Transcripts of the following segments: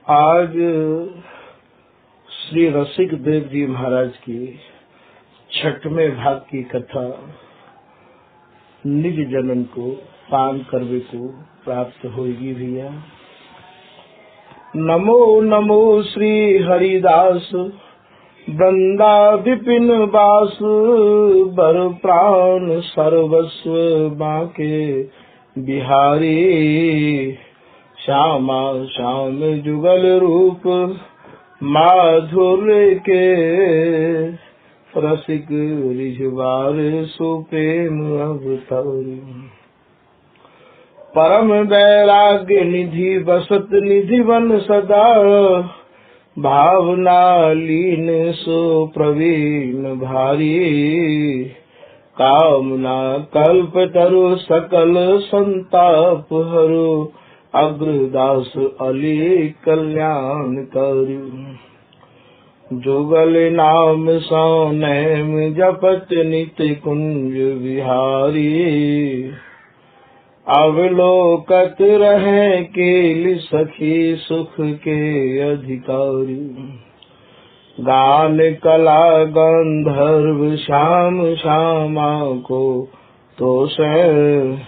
आज श्री रसिक देव जी महाराज की 6वें भाग की कथा निज जनन को पान करवे को प्राप्त होगी भैया। नमो नमो श्री हरिदास वृंदा विपिन बास बर प्राण सर्वस्व बाके बिहारी श्यामा श्याम जुगल रूप माधुर्य के रसिक रिझवार सुप्रेम अवतारी। परम वैराग्य निधि बसत निधि वन सदा भावना लीन सो प्रवीण भारी। कामना कल्प तरु सकल संताप हरु अग्रदास अली कल्याण करु। जुगल नाम सो नैम जपत नित्य कुंज विहारी। अवलोकत रहे केल सखी सुख के अधिकारी। गान कला गंधर्व श्याम श्यामा को तो से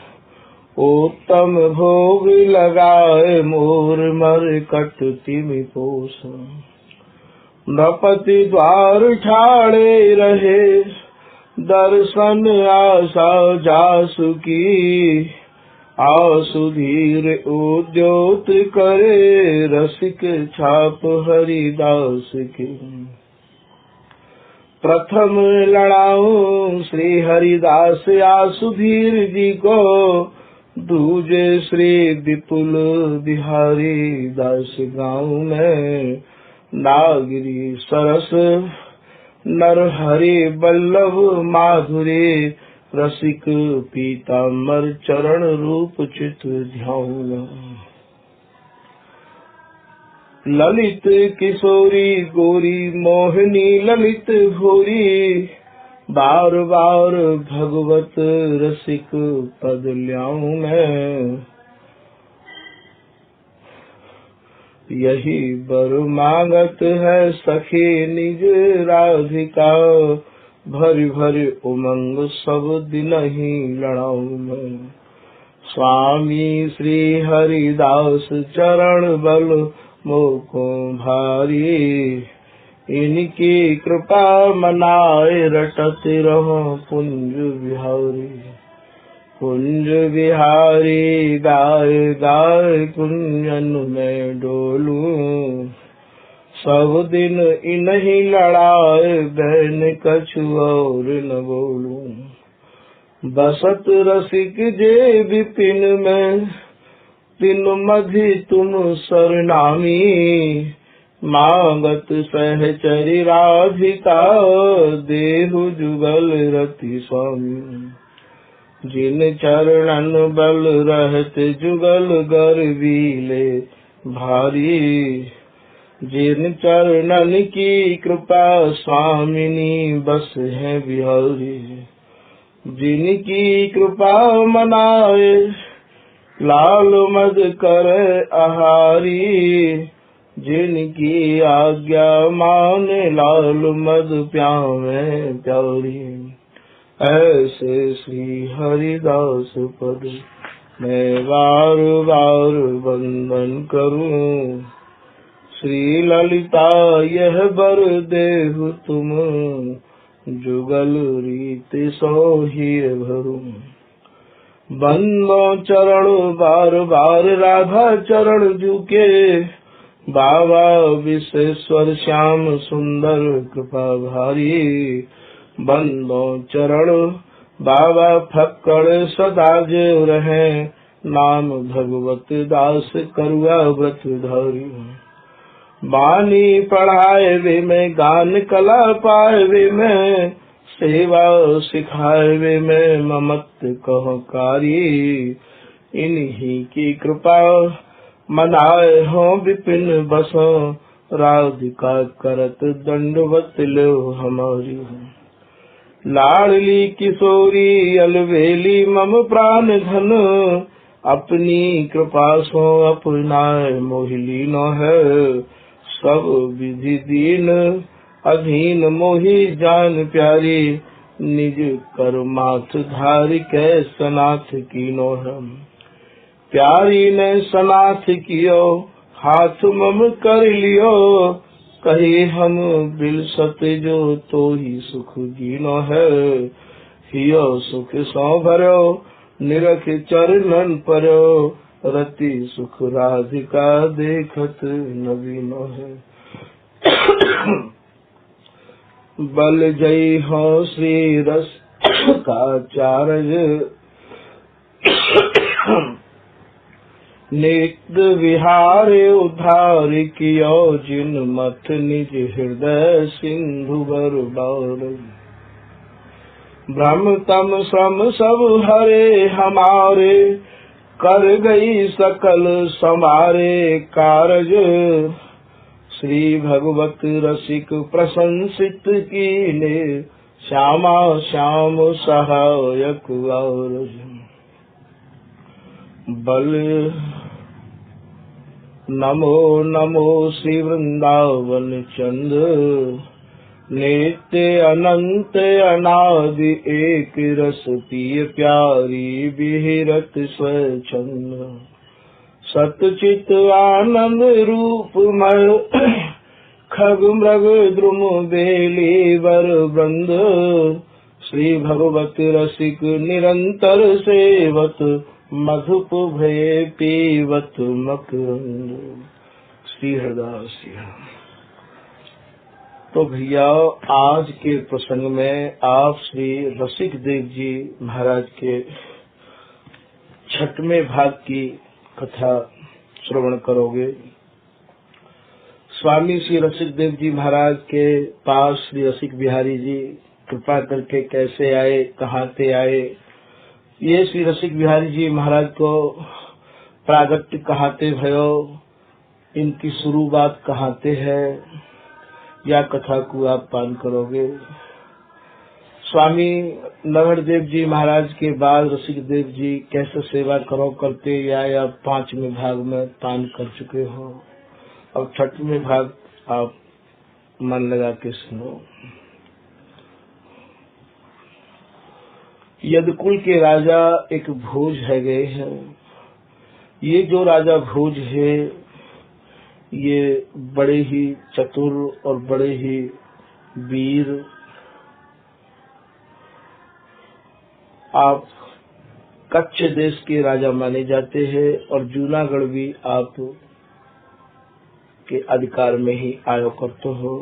उत्तम भोग लगाए मोर मर कट तिमि पोष। नृपति द्वार ठाड़े रहे दर्शन आशा जासु की। आसुधीर उद्योत करे रसिक छाप हरिदास की। प्रथम लड़ाऊं श्री हरिदास आसुधीर जी को। दूजे श्री विपुल बिहारी दास गाँव में। नागरी सरस नर हरि बल्लभ माधुरी। रसिक पीताम्बर चरण रूप चित ध्यान। ललित किशोरी गोरी मोहिनी ललित भोरी। बार बार भगवत रसिक पद ल्याऊं मैं। यही बर मांगत है सखी निज राधिका। भरी भरी उमंग सब दिन ही लड़ाऊं मैं। स्वामी श्री हरिदास चरण बल मोको भारी। इनकी कृपा मनाए रटत रहो कुंज बिहारी। कुंज बिहारी गाय गाय कुंजन में डोलूं। सब दिन इन्हीं लड़ाए बहन कछु और न बोलूं। बसत रसिक जे विपिन में तीन मधि तुम सरनामी। मांगत सहचरी राधिका देहु जुगल रति स्वामी। जिन चरणन बल रहत जुगल गर्वीले भारी। जिन चरणन की कृपा स्वामिनी बस है बिहारी। जिनकी कृपा मनाए लाल मद करे आहारी। जिनकी आज्ञा माने लाल मद प्यावे प्यारी। ऐसे श्री हरिदास पद मैं बार बार वंदन करूं। श्री ललिता यह बर देहु तुम जुगल रीति सोही भरूं। बंदो चरण बार बार राधा चरण झुके। बाबा विश्वेश्वर श्याम सुंदर कृपा भारी। बंदो चरण बाबा फक्कड़ सदा जो रहे। नाम भगवत दास करुआ व्रत धारी। बानी पढ़ाए वे में गान कला पाए वे में। सेवा सिखाए वे में ममत कहो कारी। इन्हीं की कृपा मनाए हो विपिन बसो। राधिका करत दंडवत लो हमारी। लाडली किशोरी अलवेली मम प्राण धन। अपनी कृपा सो अपनाए मोहिली न है, सब विधि दीन अधीन मोहि जान प्यारी, निज कर माथ धारि कै सनाथ कीनो है। प्यारी ने सनाथ कियो हाथ मम कर लियो, कही हम बिलसत जो तो ही सुख जीनो है। हियो सुख सौ भरो निरख चरणन परो, रति सुख राधिका देखत नवीनो है। बल जय हो श्री रस का चारज, नित्य विहार उद्धार कियो, जिन मत निज हृदय सिंधु बर बार। ब्रह्म तम श्रम सब हरे हमारे, कर गई सकल समारे कारज। श्री भगवत रसिक प्रशंसित कीने, श्यामा श्याम सहायक और। बल नमो नमो श्री वृंदावन चंद, नित्य अनंत अनादि एक रस पिय प्यारी बिहरत स्वच्छंद। सतचित आनंद रूपमय खग मृग द्रुम बेली वर वृंद, श्री भगवत रसिक निरंतर सेवत, मधुप भय पीवत मकरंद। श्री हरदास। तो भैया आज के प्रसंग में आप श्री रसिक देव जी महाराज के 6वें भाग की कथा श्रवण करोगे। स्वामी श्री रसिक देव जी महाराज के पास श्री रसिक बिहारी जी कृपा करके कैसे आए, कहाँ से आए, ये श्री रसिक बिहारी जी महाराज को प्रागट्य कहाते भयो, इनकी शुरुआत कहाते है, या कथा को आप पान करोगे। स्वामी नवहरदेव जी महाराज के बाद रसिक देव जी कैसे सेवा करो करते, या 5वें भाग में पान कर चुके हो। अब 6वें भाग आप मन लगा के सुनो। यदकुल के राजा एक भोज है गए हैं। ये जो राजा भोज है ये बड़े ही चतुर और बड़े ही वीर, आप कच्छ देश के राजा माने जाते हैं और जूनागढ़ भी आप के अधिकार में ही आयो करते हो।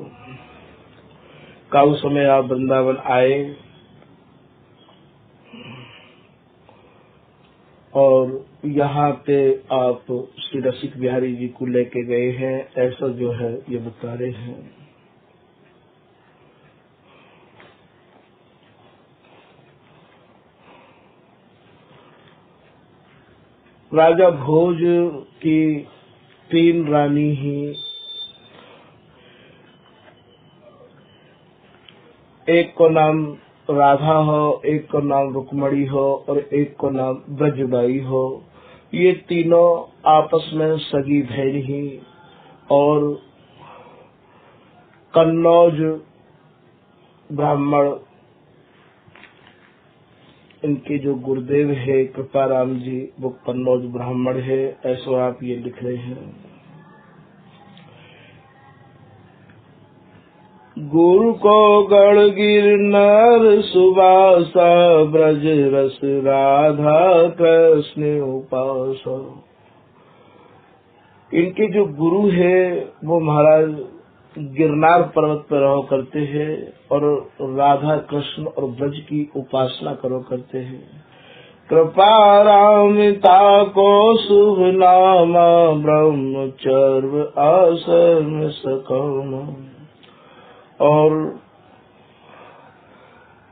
काउ समय आप वृंदावन आए और यहाँ पे आप श्री रसिक बिहारी जी को लेके गए हैं, ऐसा जो है ये बता रहे हैं। राजा भोज की 3 रानी ही, एक को नाम राधा हो, एक को नाम रुक्मणी हो और एक को नाम ब्रजबाई हो। ये तीनों आपस में सगी बहन ही, और कन्नौज ब्राह्मण इनके जो गुरुदेव है कृपाराम जी, वो कन्नौज ब्राह्मण है, ऐसा आप ये लिख रहे हैं। गुरु को गढ़ गिरनार सुबासा, ब्रज रस राधा कृष्ण उपासा। इनके जो गुरु है वो महाराज गिरनार पर्वत पर रहो करते हैं और राधा कृष्ण और ब्रज की उपासना करो करते हैं। कृपा रामिता को शुभ नामा, ब्रह्मचर्य आश्रम सकम। और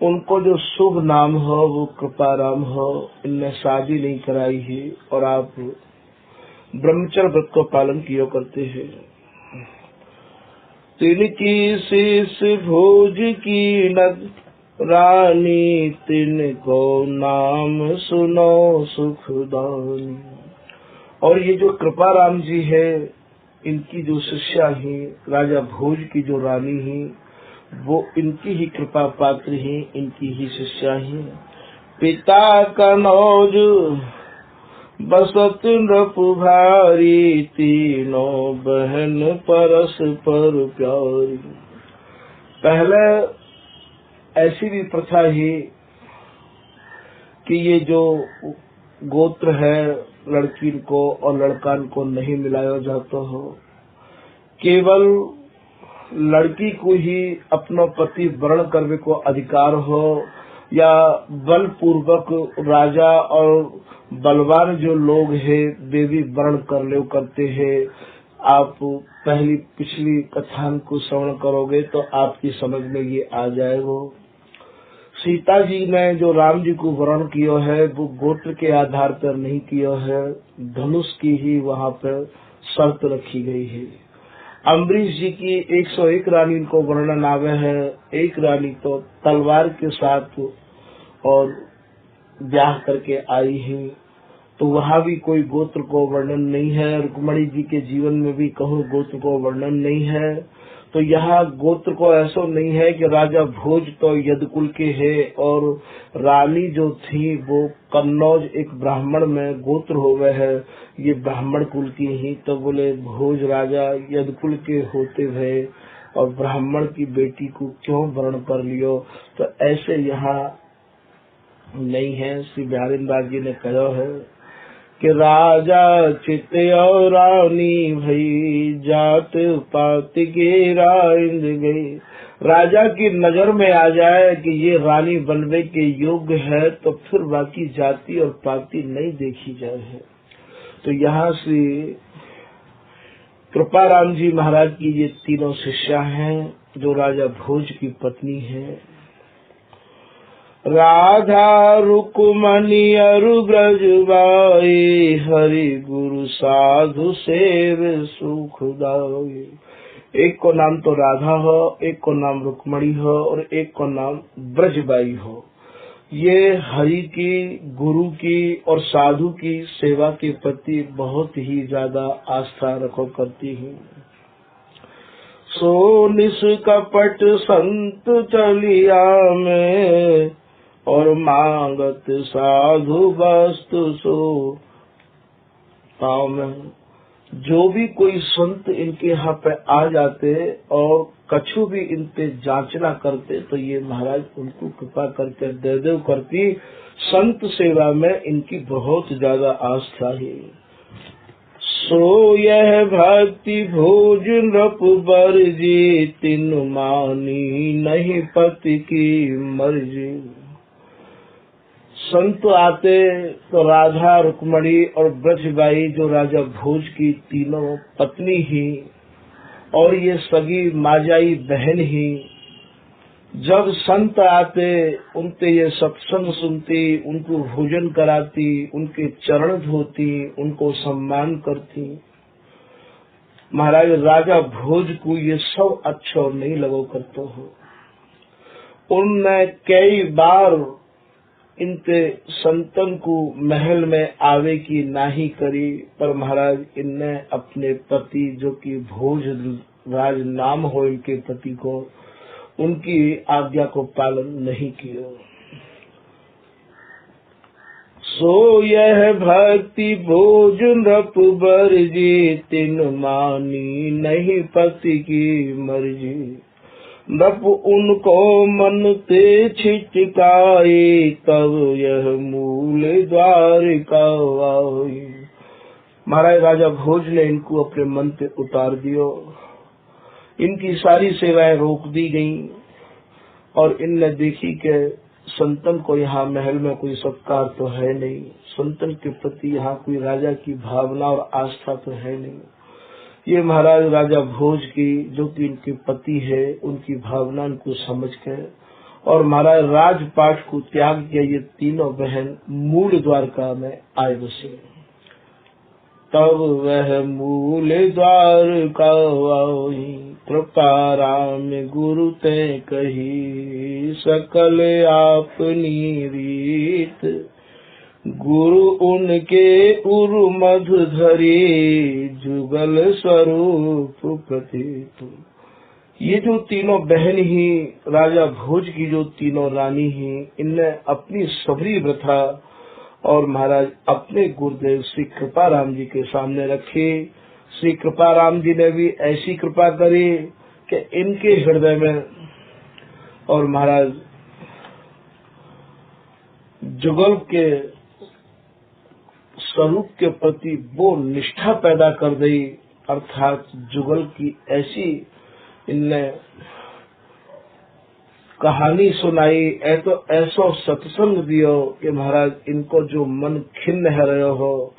उनको जो शुभ नाम हो वो कृपा राम हो, इनने शादी नहीं कराई है और आप ब्रह्मचर्य व्रत को पालन किया करते हैं। तिनकी शीश भोज की नद, रानी तिनको नाम सुनो सुखदानी। और ये जो कृपा राम जी है, इनकी जो शिष्या ही राजा भोज की जो रानी ही, वो इनकी ही कृपा पात्र ही, इनकी ही शिष्या ही। पिता कनौज बसत नृप भारी, तीनों बहन परस्पर प्यारी। पहले ऐसी भी प्रथा ही कि ये जो गोत्र है, लड़की को और लड़कान को नहीं मिलाया जाता हो, केवल लड़की को ही अपना पति वर्ण करने को अधिकार हो, या बलपूर्वक राजा और बलवान जो लोग हैं वे भी वर्ण कर ले करते हैं। आप पिछली कथान को श्रवण करोगे तो आपकी समझ में ये आ जाएगा। सीता जी ने जो राम जी को वर्ण किया है वो गोत्र के आधार पर नहीं किया है, धनुष की ही वहाँ पर शर्त रखी गई है। अम्बरीश जी की 101 रानी को वर्णन आवे है, एक रानी तो तलवार के साथ और ब्याह करके आई है, तो वहाँ भी कोई गोत्र को वर्णन नहीं है। रुक्मणी जी के जीवन में भी कहूँ गोत्र को वर्णन नहीं है। तो यहाँ गोत्र को ऐसा नहीं है कि राजा भोज तो यदकुल के है और रानी जो थी वो कन्नौज एक ब्राह्मण में गोत्र हो गए है, ये ब्राह्मण कुल की ही। तो बोले भोज राजा यदकुल के होते हुए और ब्राह्मण की बेटी को क्यों वर्ण कर लियो? तो ऐसे यहाँ नहीं है। श्री बिहारी दास जी ने कहा है कि राजा चित और रानी भई, जात पात के राइंद गई। राजा की नजर में आ जाए कि ये रानी बनने के योग्य है तो फिर बाकी जाति और पाति नहीं देखी जाए। तो यहाँ से कृपा राम जी महाराज की ये तीनों शिष्या हैं जो राजा भोज की पत्नी है। राधा रुक्मणी अरु ब्रजबाई, हरि गुरु साधु सेव सुखदाई। एक को नाम तो राधा हो, एक को नाम रुक्मणी हो और एक को नाम ब्रजबाई हो। ये हरि की, गुरु की और साधु की सेवा के प्रति बहुत ही ज्यादा आस्था रखो करती है। सो निष्कपट संत चलिया में, और मांगत साधु वस्तु सो पाँव में। जो भी कोई संत इनके यहाँ पे आ जाते और कछु भी इन पे जांचना करते तो ये महाराज उनको कृपा करके दे दे करती। संत सेवा में इनकी बहुत ज्यादा आस्था है। सो यह भक्ति भोज नृप बर जी, तिन मानी नहीं पति की मर्जी। संत आते तो राधा रुक्मणी और ब्रजबाई जो राजा भोज की तीनों पत्नी ही और ये सगी माजाई बहन ही, जब संत आते उनसे ये सत्संग सुनती, उनको भोजन कराती, उनके चरण धोती, उनको सम्मान करती। महाराज राजा भोज को ये सब अच्छा नहीं लगो करते हो। उनने कई बार इनते संतन को महल में आवे की नाही करी, पर महाराज इनने अपने पति जो कि भोज राज नाम हो इनके पति को, उनकी आज्ञा को पालन नहीं किया। सो यह भक्ति भोज नृप बर जी, तिन मानी नहीं पति की मर्जी। नृप उनको मन ते छिटकाई, तब यह मूल द्वारिका आई। महाराज राजा भोज ने इनको अपने मन पे उतार दियो। इनकी सारी सेवाएं रोक दी गईं और इनने देखी कि संतन को यहाँ महल में कोई सत्कार तो है नहीं, संतन के प्रति यहाँ कोई राजा की भावना और आस्था तो है नहीं। ये महाराज राजा भोज की जो कि इनके पति है उनकी भावना को समझ कर और महाराज राजपाट को त्याग के ये तीनों बहन मूल द्वारका में आए बसे। तब वह मूल द्वारका आई, कृपा राम गुरु ते कही, सकल आपनी रीत। गुरु उनके उरु मधु धरी, जुगल स्वरूप प्रतीत। ये जो तीनों बहन ही राजा भोज की जो तीनों रानी ही, इनने अपनी सबरी प्रथा और महाराज अपने गुरुदेव श्री कृपा राम जी के सामने रखी। श्री कृपा राम जी ने भी ऐसी कृपा करी कि इनके हृदय में और महाराज जुगल के स्वरूप के प्रति वो निष्ठा पैदा कर दी, अर्थात जुगल की ऐसी इनने कहानी सुनाई, ऐसो सत्संग दियो कि महाराज इनको जो मन खिन्न है रहे हो,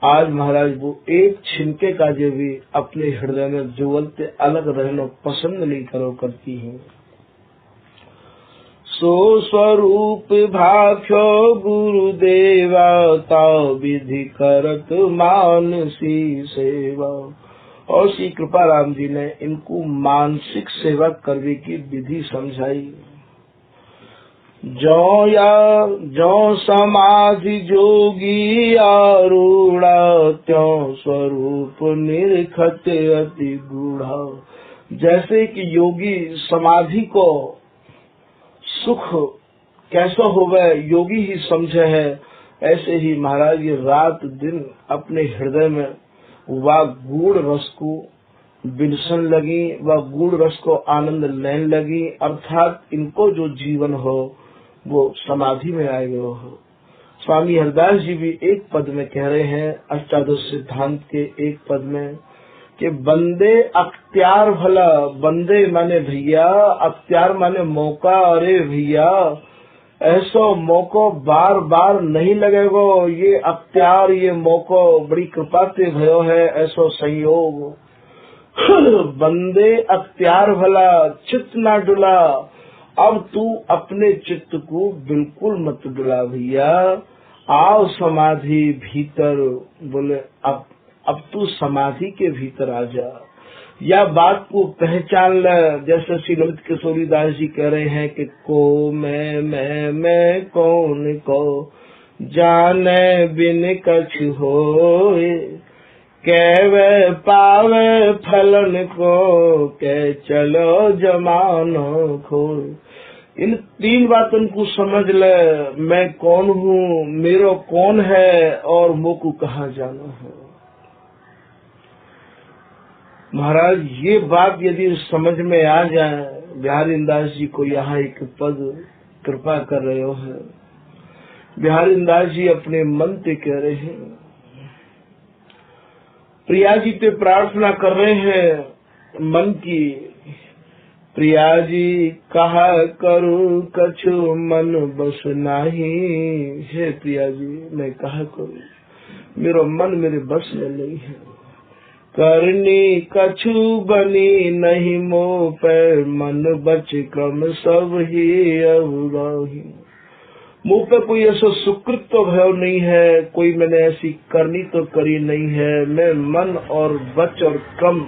आज महाराज वो एक छिनके का जो भी अपने हृदय में जुगलते अलग रहना पसंद नहीं करो करती हैं। सो स्वरूप भाख्यो गुरुदेवा, ताव विधि करत मानसी सेवा। और श्री कृपा राम जी ने इनको मानसिक सेवा करने की विधि समझाई। जो समाधि जोगी आरूढ़ा, त्यों स्वरूप निरखत अति गूढ़ा। जैसे कि योगी समाधि को सुख कैसा होवे योगी ही समझे है, ऐसे ही महाराज ये रात दिन अपने हृदय में वह गूढ़ रस को बिलसन लगी, वह गूढ़ रस को आनंद लेने लगी, अर्थात इनको जो जीवन हो वो समाधि में आए हुए हो। स्वामी हरदास जी भी एक पद में कह रहे हैं अष्टादश सिद्धांत के एक पद में कि बंदे अख्तियार भला, बंदे माने भैया, अख्तियार माने मौका। अरे भैया ऐसो मौको बार बार नहीं लगेगो, ये अख्तियार ये मौको बड़ी कृपा से भयो है, ऐसो संयोग। बंदे अख्तियार भला, चित्त ना डुला, अब तू अपने चित्त को बिल्कुल मत डुला भैया, आओ समाधि भीतर। बोले अब तू समाधि के भीतर आ जा, या बात को पहचान ले। जैसे श्री ललित किशोरी दास जी कह रहे हैं कि को मैं कौन को जाने बिन कछ होए, कहवे पावे फलन को, कह चलो जमानो खोए। इन तीन बातों को समझ ले, मैं कौन हूँ, मेरो कौन है और मोको कहाँ जाना है। महाराज ये बात यदि समझ में आ जाए, बिहारी दास जी को यहाँ एक पद कृपा कर रहे हो है। बिहारी दास जी अपने मन से कह रहे हैं, प्रिया जी पे प्रार्थना कर रहे हैं मन की, प्रिया जी कहा करूं कछु मन बस नाही। हे प्रिया जी मैं कहा करूं, मेरा मन मेरे बस में नहीं है। करनी कछु बनी नहीं मोह पे, मन बच क्रम सब ही अवगाही। मुँह पे कोई ऐसा सुकृत तो भयो नहीं है, कोई मैंने ऐसी करनी तो करी नहीं है। मैं मन और बच और क्रम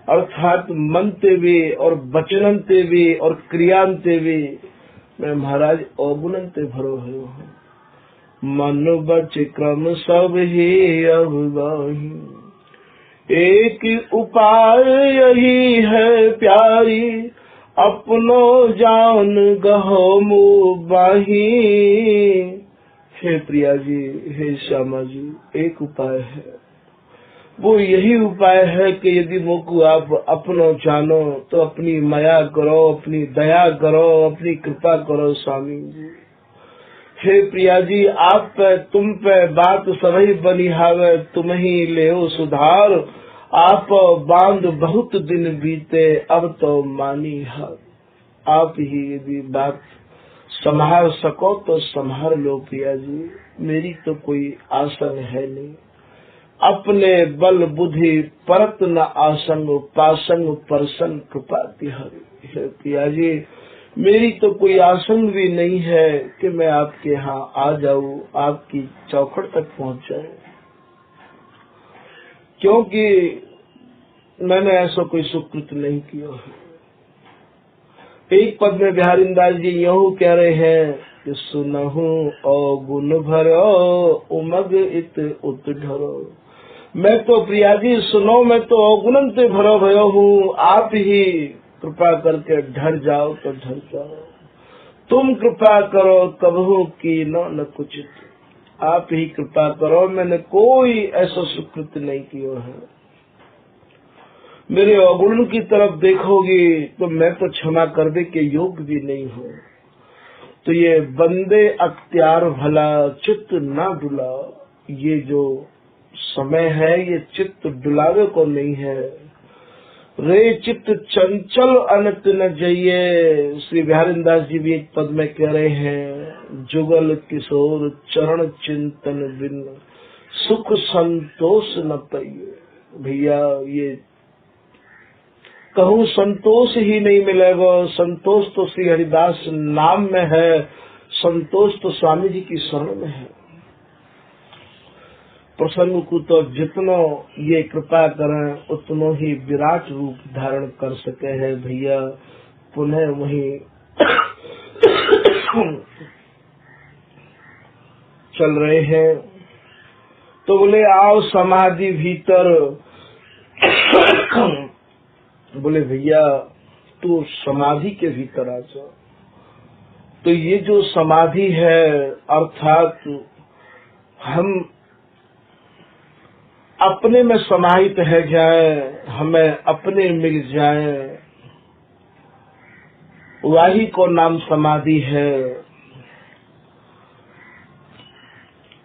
अर्थात मनते भी और बचनते भी और क्रियांते भी मैं महाराज अवगुणते भरो है। मन बच क्रम सब ही अवगाही, एक उपाय यही है प्यारी, अपनो जान गहो मुबाही। हे प्रिया जी, हे श्यामा जी, एक उपाय है, वो यही उपाय है कि यदि मोको आप अपनो जानो तो अपनी माया करो, अपनी दया करो, अपनी कृपा करो स्वामी जी। हे प्रिया जी, आप पे तुम पे बात सभी बनिहावे, तुम ही लेओ सुधार। आप बांध बहुत दिन बीते, अब तो मानी हार। आप ही यदि बात संभाल सको तो संभाल लो प्रिया जी, मेरी तो कोई आसन है नहीं। अपने बल बुद्धि परत न आसंग, पासंग परसंग कृपा तिहारी। हे प्रिया जी, मेरी तो कोई आसंग भी नहीं है कि मैं आपके यहाँ आ जाऊं, आपकी चौखट तक पहुँच जाऊं। क्योंकि मैंने ऐसा कोई सुकृत नहीं किया है। एक पद में बिहारीदास जी यूं कह रहे हैं कि सुनहु अवगुण भरो उमग इत उत ढरो। मैं तो प्रिया जी सुनो, मैं तो अवगुणन से भरो भयो हूँ, आप ही कृपा करके ढर जाओ तो ढर जाओ। तुम कृपा करो कबहू की न कुछ, आप ही कृपा करो, मैंने कोई ऐसा सुकृत नहीं किया है। मेरे अवगुण की तरफ देखोगी तो मैं तो क्षमा करने के योग्य भी नहीं हूँ। तो ये बंदे अख्तियार भला चित्त ना डुला, ये जो समय है ये चित्त डुलावे को नहीं है। रे चित्त चंचल अनत न जाइए, श्री बिहारीदास जी भी एक पद में कह रहे हैं, जुगल किशोर चरण चिंतन बिन सुख संतोष न पाइए। भैया ये कहूँ संतोष ही नहीं मिलेगा। संतोष तो श्री हरिदास नाम में है, संतोष तो स्वामी जी की शरण में है। प्रसंग को तो जितनो ये कृपा करें उतनो ही विराट रूप धारण कर सके हैं। भैया पुनः वही चल रहे हैं तो बोले आओ समाधि भीतर। बोले भैया तू समाधि के भीतर आ जा। तो ये जो समाधि है अर्थात हम अपने में समाहित है जाए, हमें अपने मिल जाए, वही को नाम समाधि है।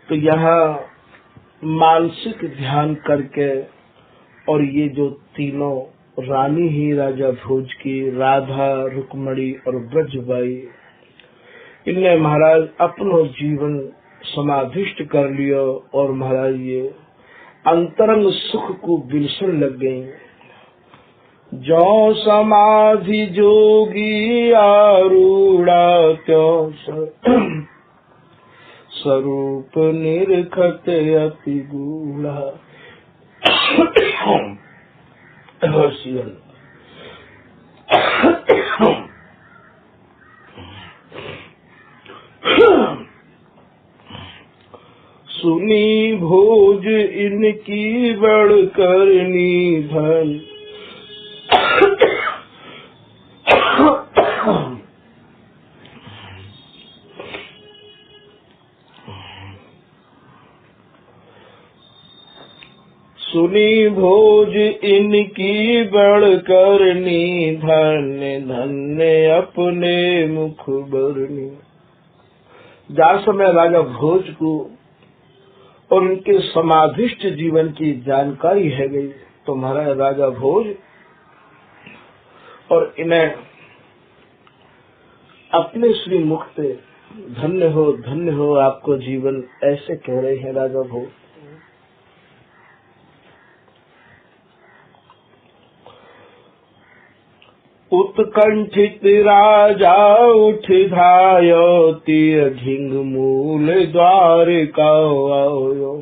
तो यहाँ मानसिक ध्यान करके और ये जो तीनों रानी ही राजा भोज की, राधा, रुक्मणी और ब्रजबाई, इनने महाराज अपनो जीवन समाधिष्ट कर लिया और महाराज ये अंतरंग सुख को बिलसन लग गई। जो समाधि जोगी आरूढ़ा त्यों स्वरूप निरखत अति गूढ़ा। सुनी भोज इनकी बढ़कर निधन, सुनी भोज इनकी बढ़कर निधन, धन्य अपने मुख बरनी। जा समय राजा भोज को और उनके समाधिष्ट जीवन की जानकारी है गई तो महाराज राजा भोज और इन्हें अपने श्री मुख से धन्य हो आपको जीवन ऐसे कह रहे हैं राजा भोज। उत्कंठित राजा उठ धायो, तीर ढिंग मूल द्वार का आओ।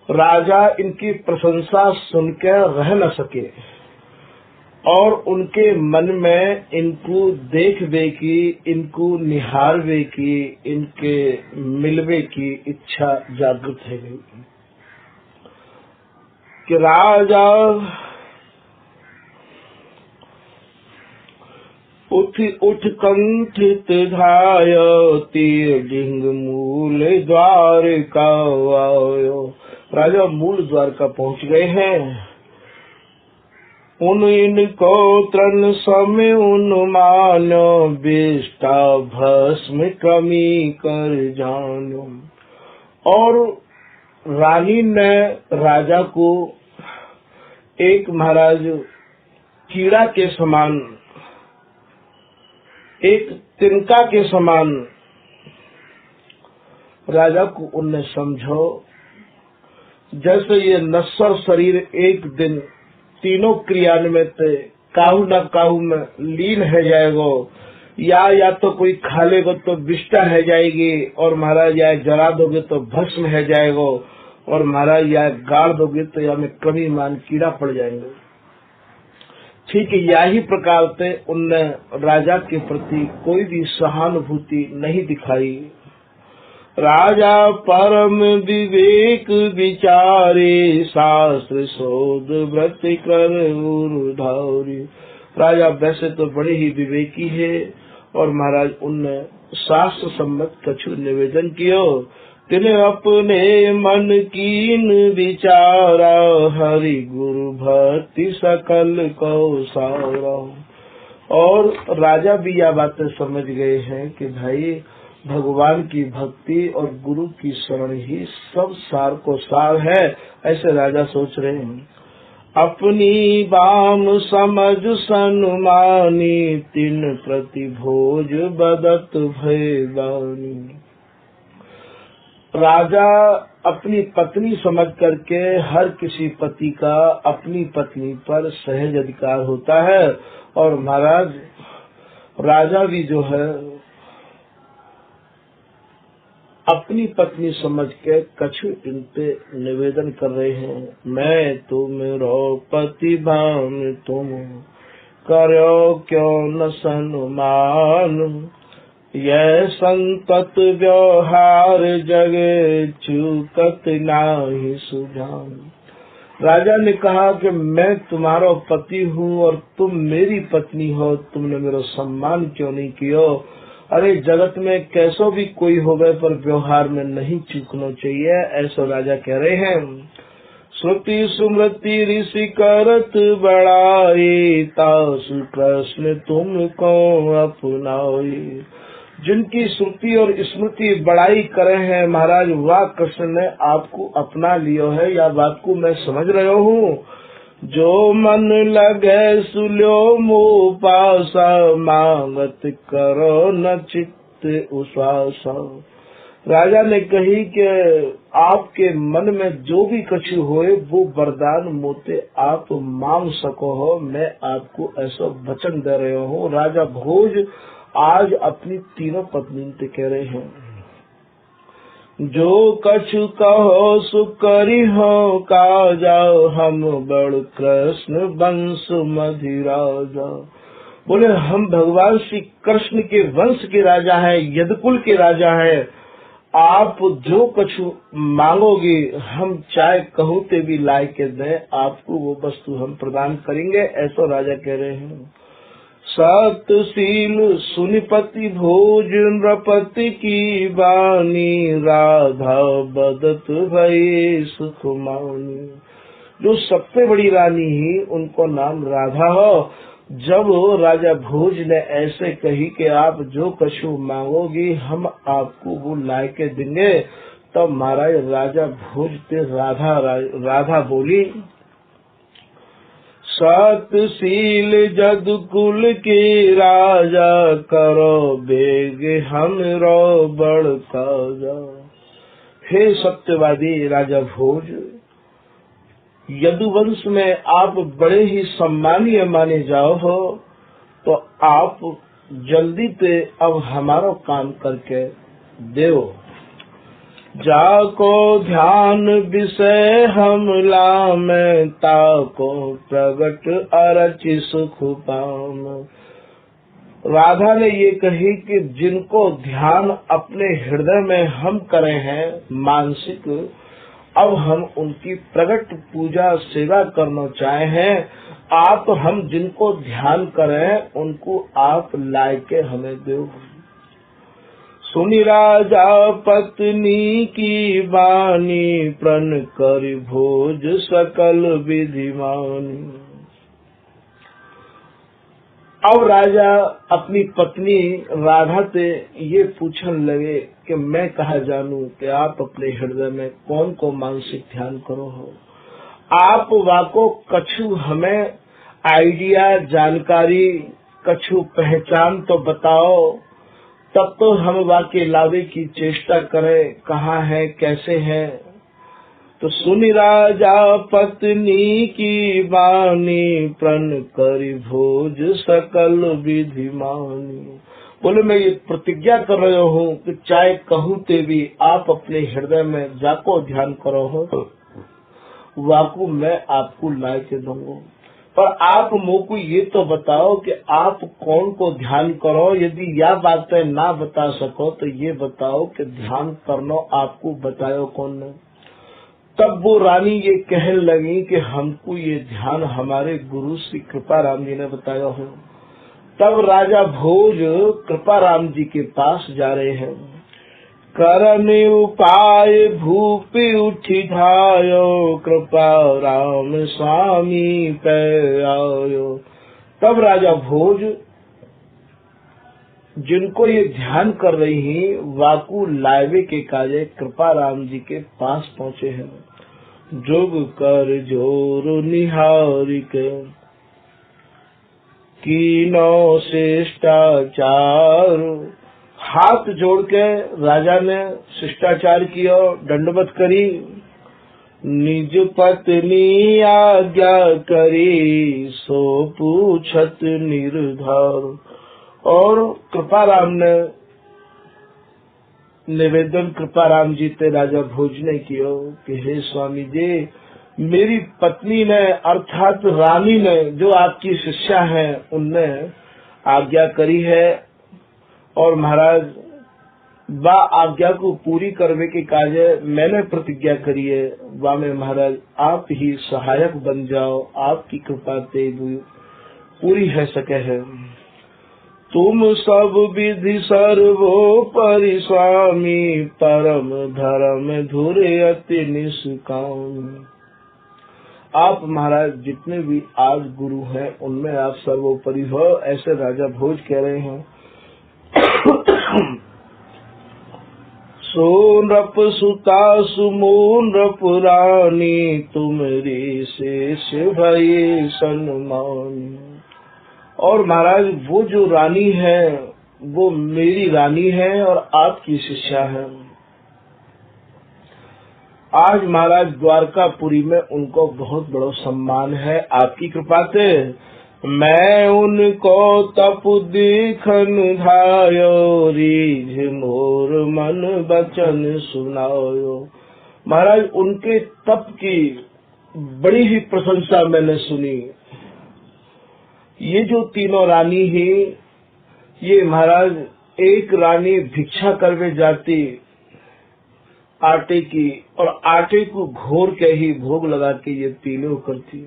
राजा इनकी प्रशंसा सुनकर रह न सके और उनके मन में इनको देखवे की, इनको निहारवे की, इनके मिलवे की इच्छा जागृत है गई कि राजा उठ कंठित धायो, तीर ढिंग मूल द्वार का आओ। राजा मूल द्वार का पहुंच गए हैं। उन इनको तृण समय उन्मानो, विष्टा भस्म कमी कर जानो। और रानी ने राजा को एक महाराज कीड़ा के समान, एक तिनका के समान राजा को उनने समझो। जैसे ये नश्वर शरीर एक दिन तीनों क्रियान्वित काहू न काहू में लीन है जाएगो, या तो कोई खा लेगो तो विष्टा है जाएगी और महाराज या जला दोगे तो भस्म है जाएगो। और महाराज या गाड़ दोगे तो या में कभी मान कीड़ा पड़ जाएंगे। ठीक है, यही प्रकार से उनने राजा के प्रति कोई भी सहानुभूति नहीं दिखाई। राजा परम विवेक विचारे, शास्त्र शोध व्रत कर उधारी। राजा वैसे तो बड़े ही विवेकी है और महाराज उनने शास्त्र सम्मत कछु निवेदन कियो। तिन्हें अपने मन कीन विचारा, हरि गुरु भक्ति सकल को सारा। और राजा भी यह बातें समझ गए हैं कि भाई भगवान की भक्ति और गुरु की शरण ही सब सार को सार है, ऐसे राजा सोच रहे हैं। अपनी बाम समझ सन्मानी, तिन प्रति भोज बदत भयदानी। राजा अपनी पत्नी समझ करके हर किसी पति का अपनी पत्नी पर सहज अधिकार होता है, और महाराज राजा भी जो है अपनी पत्नी समझ के कछु इन पे निवेदन कर रहे हैं। मैं तुमरो पति भान तुम, करो क्यों न सन्मान। यह संतत व्यवहार जगे, चूकत नाही सुजान। राजा ने कहा कि मैं तुम्हारा पति हूँ और तुम मेरी पत्नी हो, तुमने मेरा सम्मान क्यों नहीं किया। अरे जगत में कैसो भी कोई हो गए पर व्यवहार में नहीं चूकना चाहिए, ऐसा राजा कह रहे हैं। श्रुति सुमृति ऋषि करत बड़ाई, तासु कृष्ण तुमको अपनाई। जिनकी श्रुति और स्मृति बड़ाई करे हैं महाराज, वह कृष्ण ने आपको अपना लियो है, या बात को मैं समझ रहा हूँ। जो मन लगे सुल्यो मोह पासा, मांगत करो न चित्त उसासा। राजा ने कही कि आपके मन में जो भी कछु होए वो वरदान मोते आप मांग सको हो, मैं आपको ऐसा वचन दे रहे हूँ। राजा भोज आज अपनी तीनों पत्नी से कह रहे हैं, जो कछु कहो सुकरी हो का जाओ, हम बड़ कृष्ण वंश मधिराजा। बोले हम भगवान श्री कृष्ण के वंश के राजा हैं, यदुकुल के राजा हैं। आप जो कछु मांगोगे हम चाहे कहूते भी ला के दें, आपको वो वस्तु हम प्रदान करेंगे, ऐसा राजा कह रहे हैं। सतशील सुनिपति भोज नृपति की बानी, राधा बदत भई सुख मानी। जो सबसे बड़ी रानी ही उनको नाम राधा हो। जब राजा भोज ने ऐसे कही कि आप जो कछु मांगोगी हम आपको वो ला के देंगे, तब महाराज राजा भोज पे राधा बोली। सतशील जदुकुल के राजा, करो बेग हमरो बड़ काजा। हे सत्यवादी राजा भोज, यदुवंश में आप बड़े ही सम्मानीय माने जाओ हो, तो आप जल्दी पे अब हमारा काम करके दो। जाको ध्यान विषय हम लामे, ताको प्रगट अरचि सुख पाम। राधा ने ये कही कि जिनको ध्यान अपने हृदय में हम करे हैं मानसिक, अब हम उनकी प्रगट पूजा सेवा करना चाहे हैं। आप हम जिनको ध्यान करें उनको आप लाके हमें दो। सुनि राजा पत्नी की बानी, प्रण कर भोज सकल विधिमानी। अब राजा अपनी पत्नी राधा से ये पूछने लगे कि मैं कहा जानूं कि आप अपने हृदय में कौन को मानसिक ध्यान करो हो। आप वाको कछु हमें आइडिया जानकारी कछु पहचान तो बताओ, तब तो हम वाके लावे की चेष्टा करें कहाँ है कैसे है। तो सुनि राजा पत्नी की बानी, प्रण करि भोज सकल विधि मानी। बोले मैं ये प्रतिज्ञा कर रहा हूँ कि चाहे कहूँ ते भी आप अपने हृदय में जाको ध्यान करो हो, वाकु मैं आपको लाए के दूंगा। पर आप मुझको ये तो बताओ कि आप कौन को ध्यान करो। यदि यह बातें ना बता सको तो ये बताओ कि ध्यान करना आपको बतायो कौन ने। तब वो रानी ये कहने लगी कि हमको ये ध्यान हमारे गुरु श्री कृपाराम जी ने बताया हो। तब राजा भोज कृपाराम जी के पास जा रहे हैं। करने उपाय भूपि उठी धायो, कृपा राम स्वामी पे आयो। तब राजा भोज जिनको ये ध्यान कर रही हैं, वाकु लावे के काजे कृपा राम जी के पास पहुँचे हैं। जोग कर जोर निहारिक कीनो शिष्टाचार। हाथ जोड़ के राजा ने शिष्टाचार किया, दंडवत करी। निज पत्नी आज्ञा करी, सो पूछत निर्धार। और कृपाराम ने निवेदन कृपाराम जी ते राजा भोज ने किया कि हे स्वामी जी, मेरी पत्नी ने अर्थात रानी ने, जो आपकी शिष्या है, उनने आज्ञा करी है और महाराज बा आज्ञा को पूरी करने के काजे मैंने प्रतिज्ञा करी है। वा में महाराज आप ही सहायक बन जाओ, आपकी कृपा से पूरी है सके है। तुम सब विधि सर्वोपरि स्वामी, परम धर्म धुरे अति निष्काम। आप महाराज जितने भी आज गुरु हैं उनमें आप सर्वोपरि हो, ऐसे राजा भोज कह रहे हैं। सो नृप सुता सुमो नृप रानी, तुमरी शेष भई सन्मान। और महाराज वो जो रानी है वो मेरी रानी है और आपकी शिष्या है। आज महाराज द्वारकापुरी में उनको बहुत बड़ा सम्मान है आपकी कृपा से। मैं उनको तप देखन धायो, रीझ मोर मन बचन सुनायो। महाराज उनके तप की बड़ी ही प्रशंसा मैंने सुनी। ये जो तीनों रानी है, ये महाराज एक रानी भिक्षा करवे जाती आटे की, और आटे को घोर के ही भोग लगा के ये तीनों करती।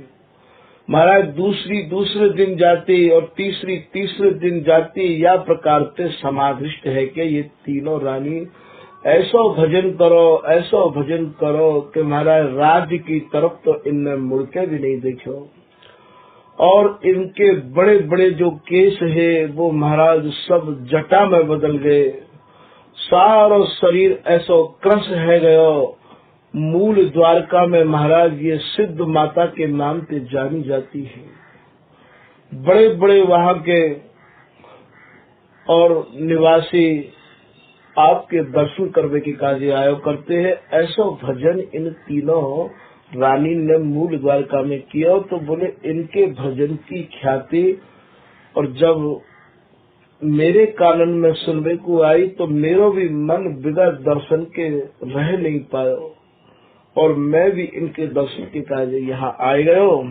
महाराज दूसरे दिन जाती और तीसरे दिन जाती। या प्रकार से समाधिष्ट है कि ये तीनों रानी ऐसा भजन करो कि महाराज राज्य की तरफ तो इनने मुड़ के भी नहीं देखो। और इनके बड़े बड़े जो केस है वो महाराज सब जटा में बदल गए। सारा शरीर ऐसा क्रश है गयो। मूल द्वारका में महाराज ये सिद्ध माता के नाम से जानी जाती है। बड़े बड़े वहाँ के और निवासी आपके दर्शन करने के कार्य आयो करते हैं। ऐसा भजन इन तीनों रानी ने मूल द्वारका में किया। तो बोले इनके भजन की ख्याति और जब मेरे कानन में सुनने को आई तो मेरो भी मन बिना दर्शन के रह नहीं पायो और मैं भी इनके दर्शन के कार्य यहाँ आ गयो।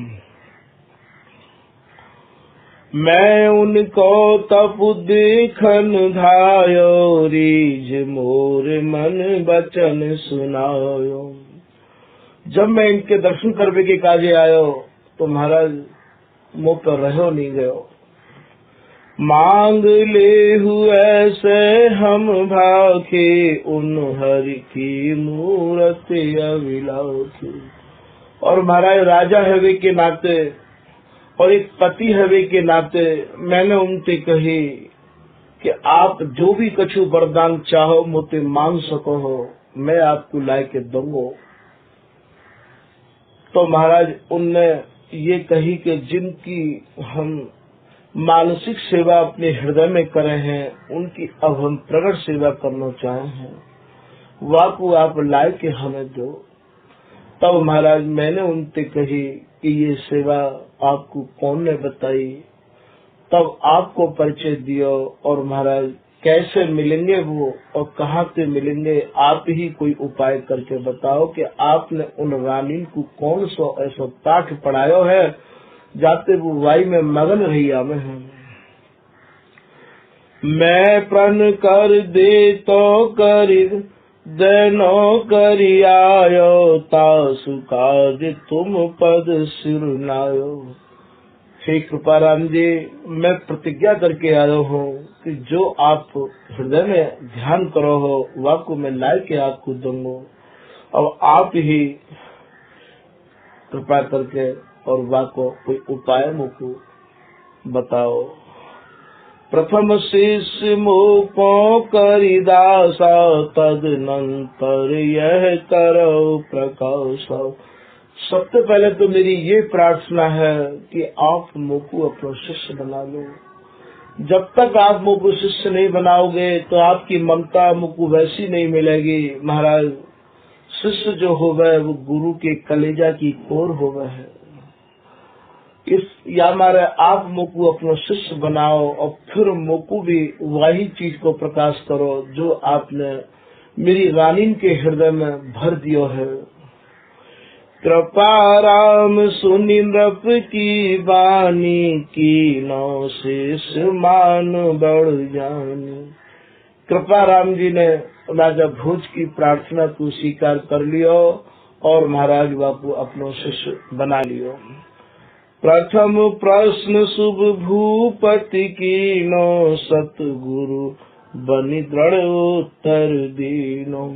मैं उनको तप देखन धायो, रीझ मोर मन बचन सुनायो। जब मैं इनके दर्शन करने के काजे आयो तो महाराज मुँह पर रहो नहीं गयो। मांग ले हुए से हम भाखे, उन हरि की मूर्ति अविलाखी। और महाराज राजा हवे के नाते और एक पति हवे के नाते मैंने उनसे कही कि आप जो भी कछु वरदान चाहो मुझे मांग सको हो, मैं आपको ला के दूंगा। तो महाराज उनने ये कही कि जिनकी हम मानसिक सेवा अपने हृदय में करे हैं उनकी अब हम प्रकट सेवा करना चाहे हैं, वाकु आप लाए के हमें दो। तब महाराज मैंने उनसे कही कि ये सेवा आपको कौन ने बताई। तब आपको परिचय दियो। और महाराज कैसे मिलेंगे वो और कहाँ पे मिलेंगे, आप ही कोई उपाय करके बताओ कि आपने उन रानी को कौन सो ऐसा पाठ पढ़ायो है जाते वो वाई में मगन रही में है। मैं प्रण कर दे तो करी देनो करी आयो तासु काज तुम पद सिर नायो। हे कृपाराम जी, मैं प्रतिज्ञा करके आयो हूँ कि जो आप हृदय में ध्यान करो हो वाको मैं लाए के आपको दूंगा। और आप ही कृपा करके और वाको कोई उपाय मुझको बताओ। प्रथम शिष्य मुको करी दासा तदनंतर यह करो प्रकाश। सबसे पहले तो मेरी ये प्रार्थना है कि आप मुझको अपना शिष्य बना लो। जब तक आप मुझको शिष्य नहीं बनाओगे तो आपकी ममता मुझको वैसी नहीं मिलेगी। महाराज शिष्य जो होवे वो गुरु के कलेजा की कोर होवे है। इस या मारे आप मुझको अपना शिष्य बनाओ और फिर मुझको भी वही चीज को प्रकाश करो जो आपने मेरी रानी के हृदय में भर दियो है। कृपा राम सुनि नृप की बानी की नौ शेष मान बढ़ जानी। कृपा राम जी ने राजा भोज की प्रार्थना को स्वीकार कर लियो और महाराज बापू अपनो शिष्य बना लियो। प्रथम प्रश्न शुभ भूपति की नो सतगुरु बनि दृढ़ उत्तर दीनो।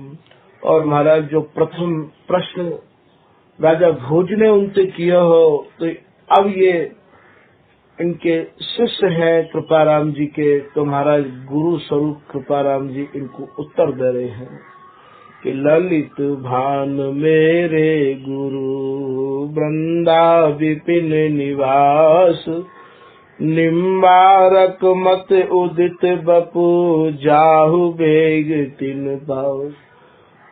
और महाराज जो प्रथम प्रश्न राजा भोज ने उनसे किया हो तो अब ये इनके शिष्य हैं कृपाराम जी के, तो महाराज गुरु स्वरूप कृपाराम जी इनको उत्तर दे रहे हैं कि ललित भान मेरे गुरु वृंदा विपिन निवास निम्बारक मत उदित बपू जाहु बेग तिन पास।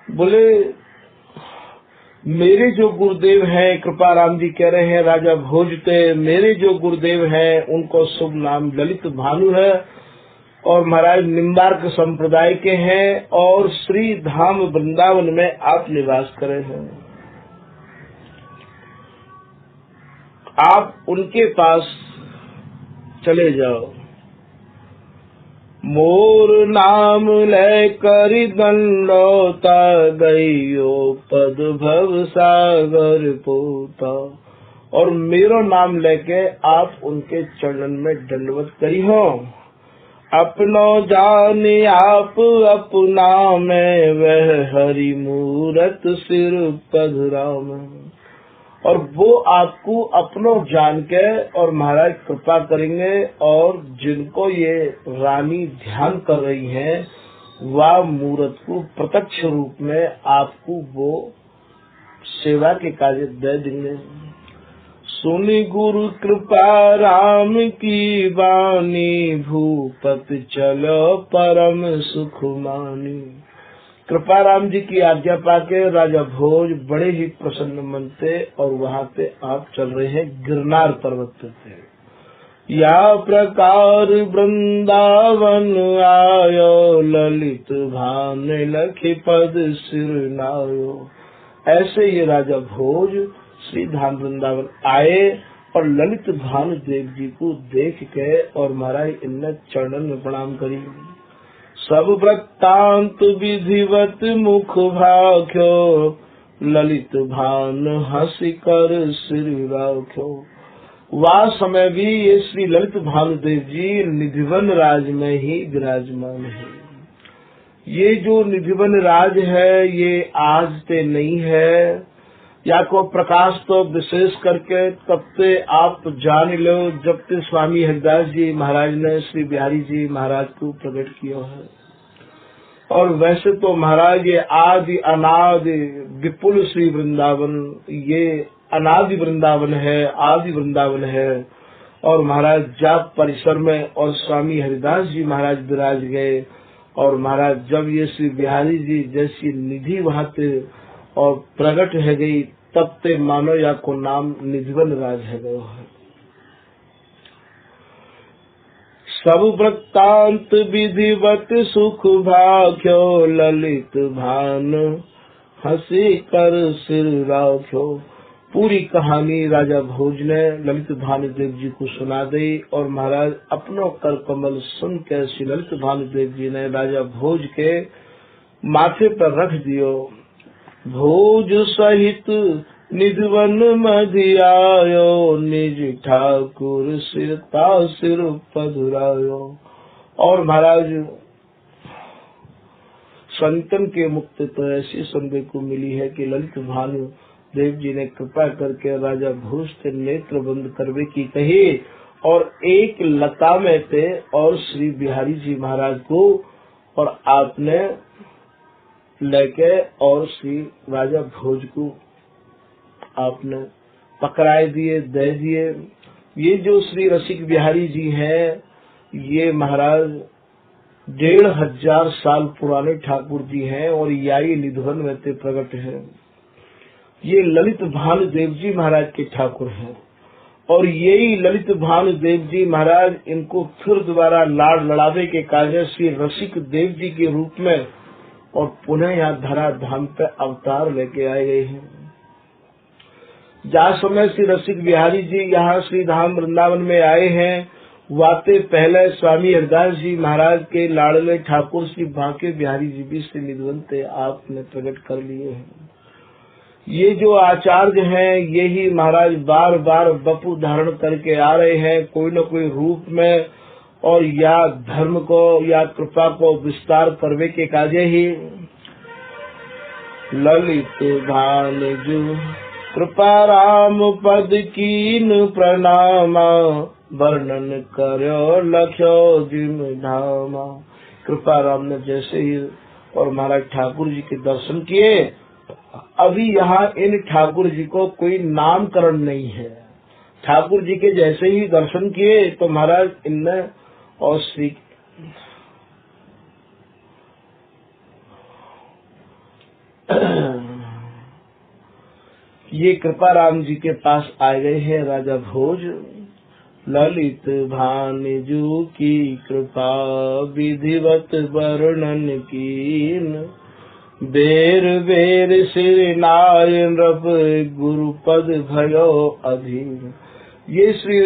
बोले मेरे जो गुरुदेव हैं, कृपाराम जी कह रहे हैं राजा भोजते, मेरे जो गुरुदेव हैं उनको शुभ नाम ललित भानु है और महाराज निम्बार्क संप्रदाय के हैं और श्री धाम वृंदावन में आप निवास करे हैं। आप उनके पास चले जाओ। मोर नाम ले करि दंडोता गयो पद भव सागर पोता। और मेरो नाम लेके आप उनके चरणन में दंडवत करी हो। अपनो जाने आप अपना में वह हरि मूरत सिर पधराम। और वो आपको अपनो जान के और महाराज कृपा करेंगे और जिनको ये रानी ध्यान कर रही हैं वह मूर्त को प्रत्यक्ष रूप में आपको वो सेवा के कार्य दे देंगे। सुनि गुरु कृपा राम की वाणी भूपत चलो परम सुख मानी। कृपाराम जी की आज्ञा पाके राजा भोज बड़े ही प्रसन्न मन थे और वहाँ पे आप चल रहे हैं गिरनार पर्वत पे। या प्रकार वृंदावन आयो ललित भान लखी पद सिर नायो। ऐसे ये राजा भोज श्री धाम वृंदावन आए और ललित भानु देव जी को देख के और महाराज इनने चरणन में प्रणाम करी। सब वृत्तांत विधिवत मुख भाख्यो ललित भान हंसी कर सिर राख्यो। वह समय भी ये श्री ललित भानुदेव जी निधिवन राज में ही विराजमान है। ये जो निधिवन राज है ये आज से नहीं है, या को प्रकाश तो विशेष करके तब से आप जान लो जब से स्वामी हरिदास जी महाराज ने श्री बिहारी जी महाराज को प्रकट किया है। और वैसे तो महाराज ये आदि अनादि विपुल श्री वृंदावन, ये अनादि वृंदावन है, आदि वृंदावन है। और महाराज जाप परिसर में और स्वामी हरिदास जी महाराज विराज गए और महाराज जब ये श्री बिहारी जी जैसी निधि वहाँ पे और प्रकट है गई तब ते मानो या को नाम निधिवन राज है गयो है। सब वृत्तांत विधिवत सुख भाख्यो, ललित भान हंसी कर सिर राख्यो। पूरी कहानी राजा भोज ने ललित भानुदेव जी को सुना दी और महाराज अपनो कर कमल सुन के श्री ललित भानुदेव जी ने राजा भोज के माथे पर रख दियो। भोज सहित निधवन मधियायो, निज ठाकुर सिरता सिर पधुरायो। और महाराज संतन के मुक्त तो ऐसी सुनने को मिली है कि ललित भानु देव जी ने कृपा करके राजा भोज से नेत्र बंद करवे की कही और एक लता में थे और श्री बिहारी जी महाराज को और आपने लेके और श्री राजा भोज को आपने पकड़ाए दिए, दे दिए। ये जो श्री रसिक बिहारी जी हैं, ये महाराज 1500 साल पुराने ठाकुर जी हैं और याई निधवन में ते प्रकट है। ये ललित भानुदेव जी महाराज के ठाकुर हैं और यही ललित भानुदेव जी महाराज इनको फिर दोबारा लाड़ लड़ावे के कार्य श्री रसिक देव जी के रूप में और पुनः यहाँ धरा धाम पे अवतार लेके आए गए हैं। जहाँ समय श्री रसिक बिहारी जी यहाँ श्री धाम वृंदावन में आए हैं, वाते पहले स्वामी हरदास जी महाराज के लाडले ठाकुर श्री बांके बिहारी जी भी श्री निधवन थे आपने प्रकट कर लिए हैं। ये जो आचार्य हैं यही महाराज बार बार बपू धारण करके आ रहे हैं कोई न कोई रूप में और या धर्म को या कृपा को विस्तार करने के कार्य ही। ललित भानुजु कृपा राम पद कीन प्रणामा, वर्णन करो लख्यो जिम धामा। कृपा राम ने जैसे ही और महाराज ठाकुर जी के दर्शन किए, अभी यहाँ इन ठाकुर जी को कोई नामकरण नहीं है। ठाकुर जी के जैसे ही दर्शन किए तो महाराज इनने और श्री ये कृपा राम जी के पास आ गए हैं राजा भोज। ललित भानुजु की कृपा विधिवत वर्णन कीन, बेर बेर श्री नारायण रब गुरुपद भयो अधीन। ये श्री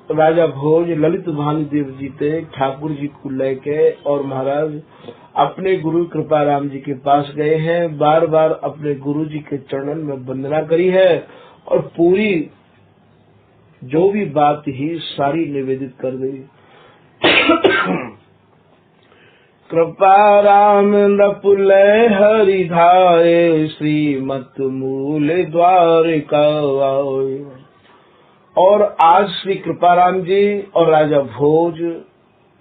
राजा भोज ललित भानुदेव जी थे ठाकुर जी को लेके और महाराज अपने गुरु कृपा राम जी के पास गए हैं। बार बार अपने गुरु जी के चरणन में वंदना करी है और पूरी जो भी बात ही सारी निवेदित कर दी। कृपा राम नपुलय हरिधाये, श्रीमत मूल द्वारिका आए। और आज श्री कृपाराम जी और राजा भोज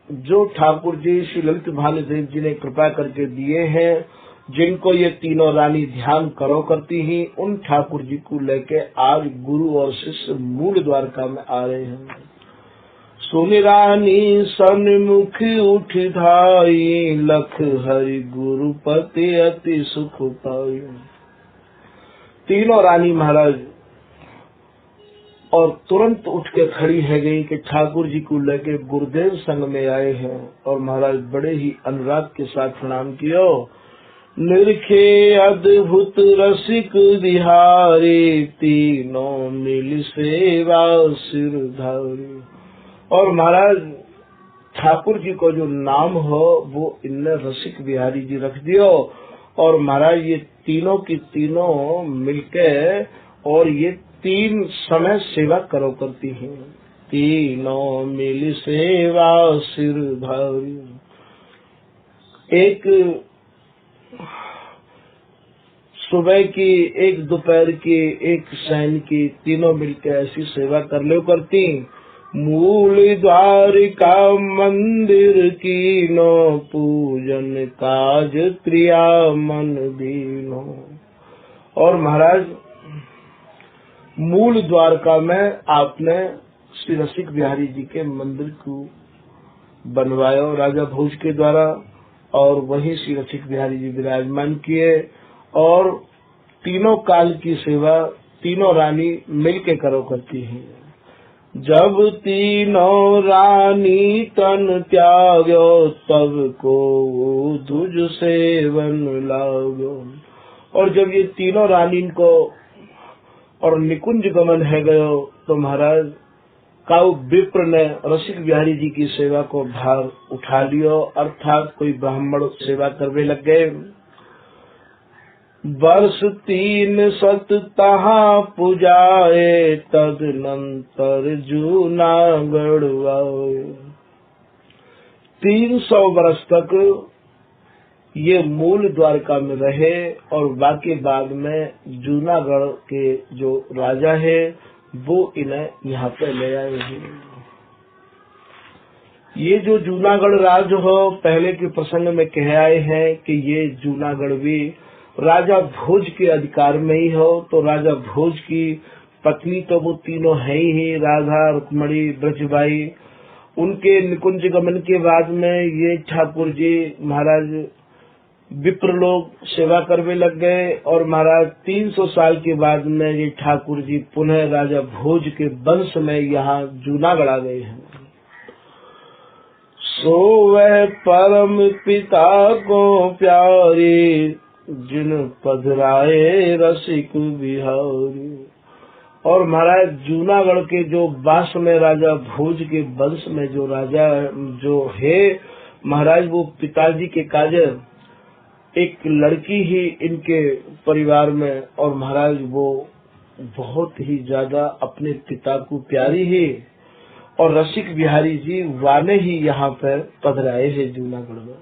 जो ठाकुर जी श्री ललित भानुदेव जी ने कृपा करके दिए हैं, जिनको ये तीनों रानी ध्यान करो करती ही, उन ठाकुर जी को लेके आज गुरु और शिष्य मूल द्वारका में आ रहे हैं। सुन रानी सन्मुख उठ धाई, लख हरि गुरुपति अति सुख पाई। तीनों रानी महाराज और तुरंत उठ के खड़ी है गई कि ठाकुर जी को लेके गुरुदेव संग में आए हैं और महाराज बड़े ही अनुराग के साथ प्रणाम कियो। निरखे अद्भुत रसिक बिहारी, तीनों मिल सेवा सिर धारी। और महाराज ठाकुर जी को जो नाम हो वो इनने रसिक बिहारी जी रख दियो और महाराज ये तीनों की तीनों मिलके और ये तीन समय सेवा करो करती हैं। तीनों मिल सेवा सिर धारी। एक सुबह की, एक दोपहर की, एक शयन की, तीनों मिलकर ऐसी सेवा कर लो करती। मूल द्वारिका मंदिर की नो, पूजन काज क्रिया मन दीनो। और महाराज मूल द्वारका में आपने श्री रसिक बिहारी जी के मंदिर को बनवाया राजा भोज के द्वारा और वहीं श्री रसिक बिहारी जी विराजमान किए और तीनों काल की सेवा तीनों रानी मिलके करो करती हैं। जब तीनों रानी तन त्याग्यो, तब को तुझ सेवन लाग्यो। और जब ये तीनों रानी को और निकुंज गमन है गयो, तो महाराज काऊ विप्र ने रसिक बिहारी जी की सेवा को भार उठा लियो, अर्थात कोई ब्राह्मण सेवा करने लग गए। वर्ष 3 सत तहा पुजाए, तदनंतर जूनागढ़ आए। 300 वर्ष तक ये मूल द्वारका में रहे और बाकी बाद में जूनागढ़ के जो राजा है वो इन्हें यहाँ पे ले आए हैं। ये जो जूनागढ़ राज हो, पहले के प्रसंग में कह आए हैं कि ये जूनागढ़ भी राजा भोज के अधिकार में ही हो। तो राजा भोज की पत्नी तो वो तीनों है ही, राधा, रुक्मणी, ब्रजबाई। उनके निकुंज गमन के बाद में ये ठाकुर जी महाराज विप्र लोग सेवा करने लग गए और महाराज 300 साल के बाद में ये ठाकुर जी पुनः राजा भोज के वंश में यहाँ जूनागढ़ आ गए हैं। सो वह परम पिता को प्यारे, जिन पधराए रसिक बिहारी। और महाराज जूनागढ़ के जो वास में राजा भोज के वंश में जो राजा जो है महाराज, वो पिताजी के काजर एक लड़की ही इनके परिवार में, और महाराज वो बहुत ही ज्यादा अपने पिता को प्यारी है। और रसिक बिहारी जी वाने ही यहाँ पर पधराए हैं जूनागढ़ में।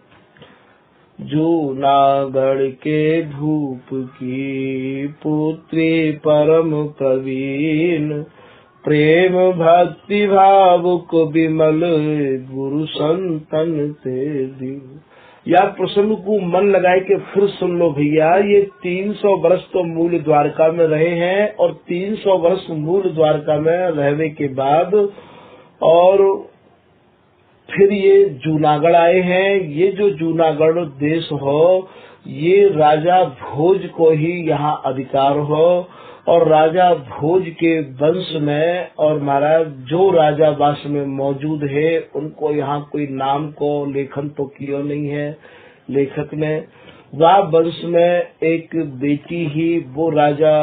जूनागढ़ के भूप की पुत्री परम प्रवीण, प्रेम भक्ति भाव को विमल, गुरु संतन ते दीन। या प्रसंग को मन लगाए के फिर सुन लो भैया। ये 300 वर्ष तो मूल द्वारका में रहे हैं और 300 वर्ष मूल द्वारका में रहने के बाद और फिर ये जूनागढ़ आए हैं। ये जो जूनागढ़ देश हो, ये राजा भोज को ही यहाँ अधिकार हो और राजा भोज के वंश में और महाराज जो राजा वास में मौजूद है उनको यहाँ कोई नाम को लेखन तो किया नहीं है लेखक ने। वह वंश में एक बेटी ही वो राजा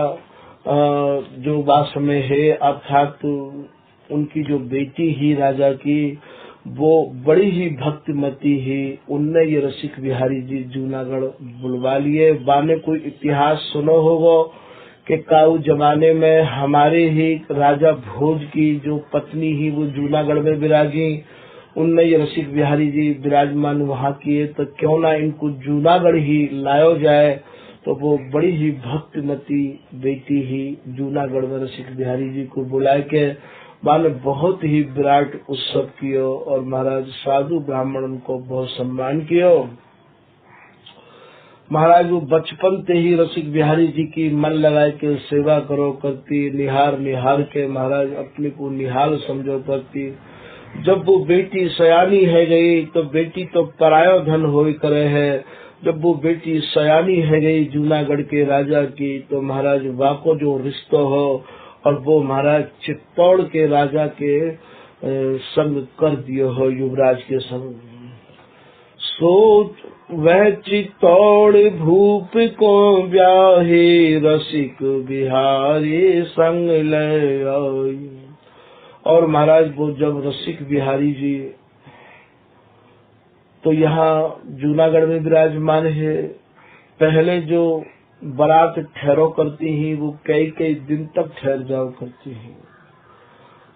जो वास में है, अर्थात उनकी जो बेटी ही राजा की वो बड़ी ही भक्तिमती ही, उनने ये रसिक बिहारी जी जूनागढ़ बुलवा लिए। बाने कोई इतिहास सुनो होगा कि काऊ जमाने में हमारे ही राजा भोज की जो पत्नी ही वो जूनागढ़ में विराजी, उनने ये रसिक बिहारी जी विराजमान वहाँ किए, तो क्यों ना इनको जूनागढ़ ही लाया जाए। तो वो बड़ी ही भक्तिमती बेटी ही जूनागढ़ में रसिक बिहारी जी को बुलाए के माने बहुत ही विराट उत्सव कियो और महाराज साधु ब्राह्मण उनको बहुत सम्मान कियो। महाराज वो बचपन से ही रसिक बिहारी जी की मन लगाए के सेवा करो करती, निहार निहार के महाराज अपने को निहाल समझो करती। जब वो बेटी सयानी है गई तो बेटी तो परायो धन होई करे है। जब वो बेटी सयानी है गई जूनागढ़ के राजा की, तो महाराज वाको जो रिश्ता हो और वो महाराज चित्तौड़ के राजा के संग कर दियो हो, युवराज के संग। सोच वह चित्तौड़ भूप को ब्याहे, रसिक बिहारी संग ले आई। और महाराज वो जब रसिक बिहारी जी तो यहाँ जूनागढ़ में विराजमान है, पहले जो बारात ठहरो करती ही वो कई कई दिन तक ठहर जाओ करती है।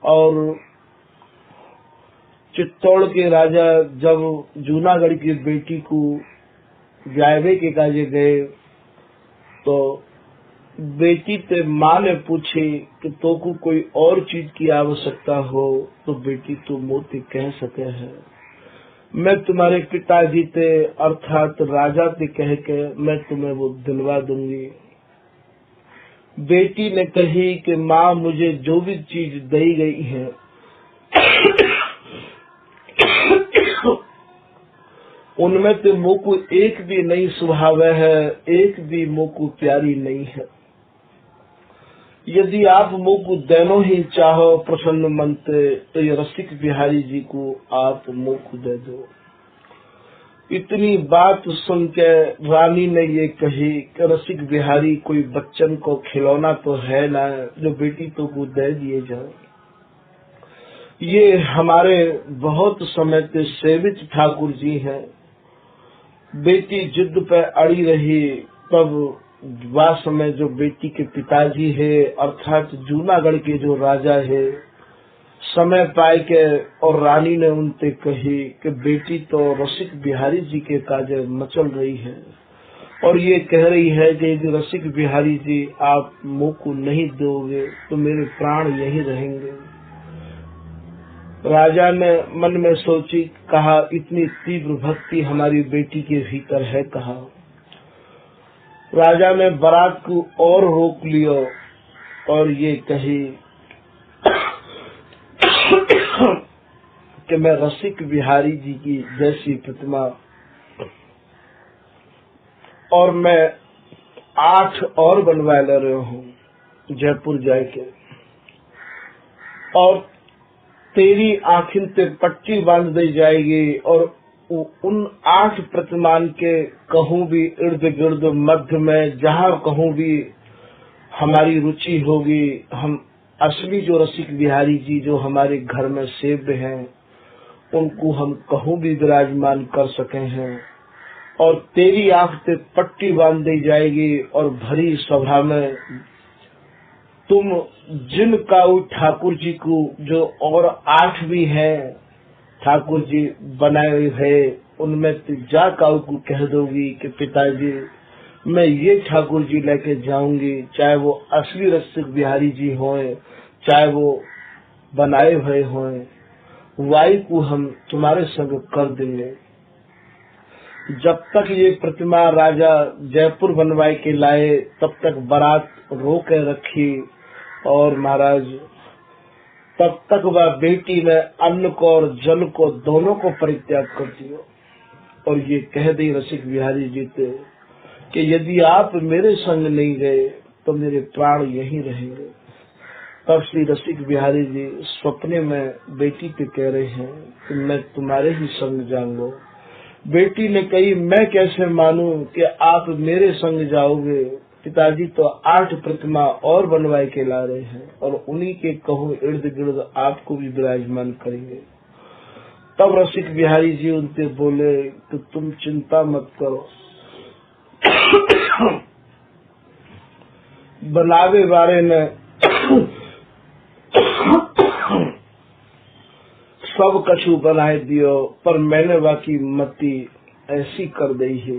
और चित्तौड़ के राजा जब जूनागढ़ की बेटी को ब्याहवे के काजे गए तो बेटी ते माँ ने पूछे कि तो को कोई और चीज की आवश्यकता हो तो बेटी तो मोती कह सके है, मैं तुम्हारे पिताजी ते अर्थात राजा ते कह के मैं तुम्हें वो दिलवा दूंगी। बेटी ने कही कि माँ मुझे जो भी चीज दी गई है उनमें तो मुँह को एक भी नहीं सुहावे है, एक भी मुँह को प्यारी नहीं है। यदि आप मुख देनो ही चाहो प्रसन्न मन से, तो ये रसिक बिहारी जी को आप मुख दे दो। इतनी बात सुन के रानी ने ये कही कि रसिक बिहारी कोई बच्चन को खिलौना तो है ना जो बेटी तो को दे दिए जाए। ये हमारे बहुत समय के सेवित ठाकुर जी हैं। बेटी जिद पे अड़ी रही, तब वह समय जो बेटी के पिताजी है अर्थात जूनागढ़ के जो राजा है, समय पाए के और रानी ने उनसे कही कि बेटी तो रसिक बिहारी जी के काजे मचल रही है और ये कह रही है कि यदि रसिक बिहारी जी आप मुंह को नहीं दोगे तो मेरे प्राण यहीं रहेंगे। राजा ने मन में सोची, कहा इतनी तीव्र भक्ति हमारी बेटी के भीतर है कहा। राजा ने बारात को और रोक लियो और ये कही कि मैं रसिक बिहारी जी की जैसी प्रतिमा और मैं 8 और बनवा ले रहा हूँ जयपुर जाके, और तेरी आँखिन पे पट्टी बांध दी जाएगी और उन 8 प्रतिमान के कहूँ भी इर्द गिर्द मध्य में जहाँ कहूँ भी हमारी रुचि होगी, हम असली जो रसिक बिहारी जी जो हमारे घर में सेव्य हैं उनको हम कहूँ भी विराजमान कर सके हैं। और तेरी आंख पे पट्टी बांध दी जाएगी और भरी सभा में तुम जिन काऊ ठाकुर जी को जो और 8 भी हैं ठाकुर जी बनाए हैं, उनमें जा काऊ को कह दोगी कि पिताजी मैं ये ठाकुर जी लेके जाऊंगी, चाहे वो असली रसिक बिहारी जी हों चाहे वो बनाए हुए हों, वाई को हम तुम्हारे संग कर देंगे। जब तक ये प्रतिमा राजा जयपुर बनवाई के लाए तब तक बारात रोके रखी और महाराज तब तक वह बेटी ने अन्न को और जल को दोनों को परित्याग कर दिया और ये कह दी रसिक बिहारी जी से कि यदि आप मेरे संग नहीं गए तो मेरे प्राण यहीं रहेंगे। तब श्री रसिक बिहारी जी सपने में बेटी पे कह रहे हैं कि मैं तुम्हारे ही संग जाऊंगा। बेटी ने कही मैं कैसे मानूं कि आप मेरे संग जाओगे, पिताजी तो 8 प्रतिमा और बनवाए के ला रहे हैं और उन्हीं के कहूँ इर्द गिर्द आपको भी विराजमान करेंगे। तब रसिक बिहारी जी उनसे बोले कि तुम चिंता मत करो, बनावे बारे ने सब कछु बनाए दियो, पर मैंने बाकी मती ऐसी कर दी है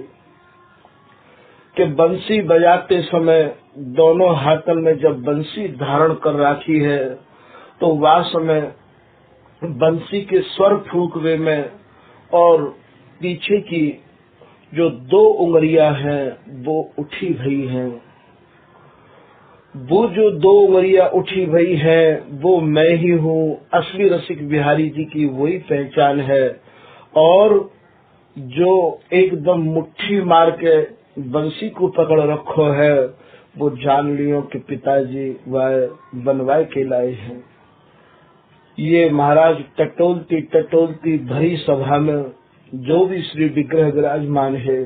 कि बंसी बजाते समय दोनों हाथों में जब बंसी धारण कर रखी है तो वह समय बंसी के स्वर फूकवे में और पीछे की जो 2 उंगलियां हैं वो उठी हुई हैं। वो जो 2 उंगलियां उठी हुई है वो मैं ही हूँ, असली रसिक बिहारी जी की वही पहचान है। और जो एकदम मुट्ठी मार के बंसी को पकड़ रखो है वो जान लियो कि पिताजी वह बनवाए के लाए हैं। ये महाराज टटोलती टटोलती भरी सभा में जो भी श्री विग्रह विराजमान है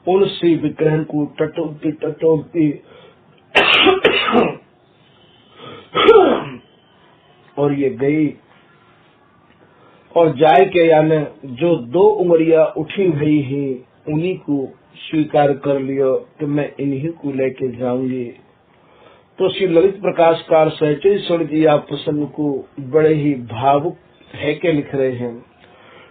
उन श्री विग्रह को टटोलती टटोलती और ये गई और जाए के यानी जो 2 उंगलियां उठी हुई ही उन्हीं को स्वीकार कर लियो कि मैं इन्हीं को लेके जाऊंगी। तो श्री ललित प्रकाशकार सहचेश्वर जी आप प्रसन्न को बड़े ही भावुक है के लिख रहे हैं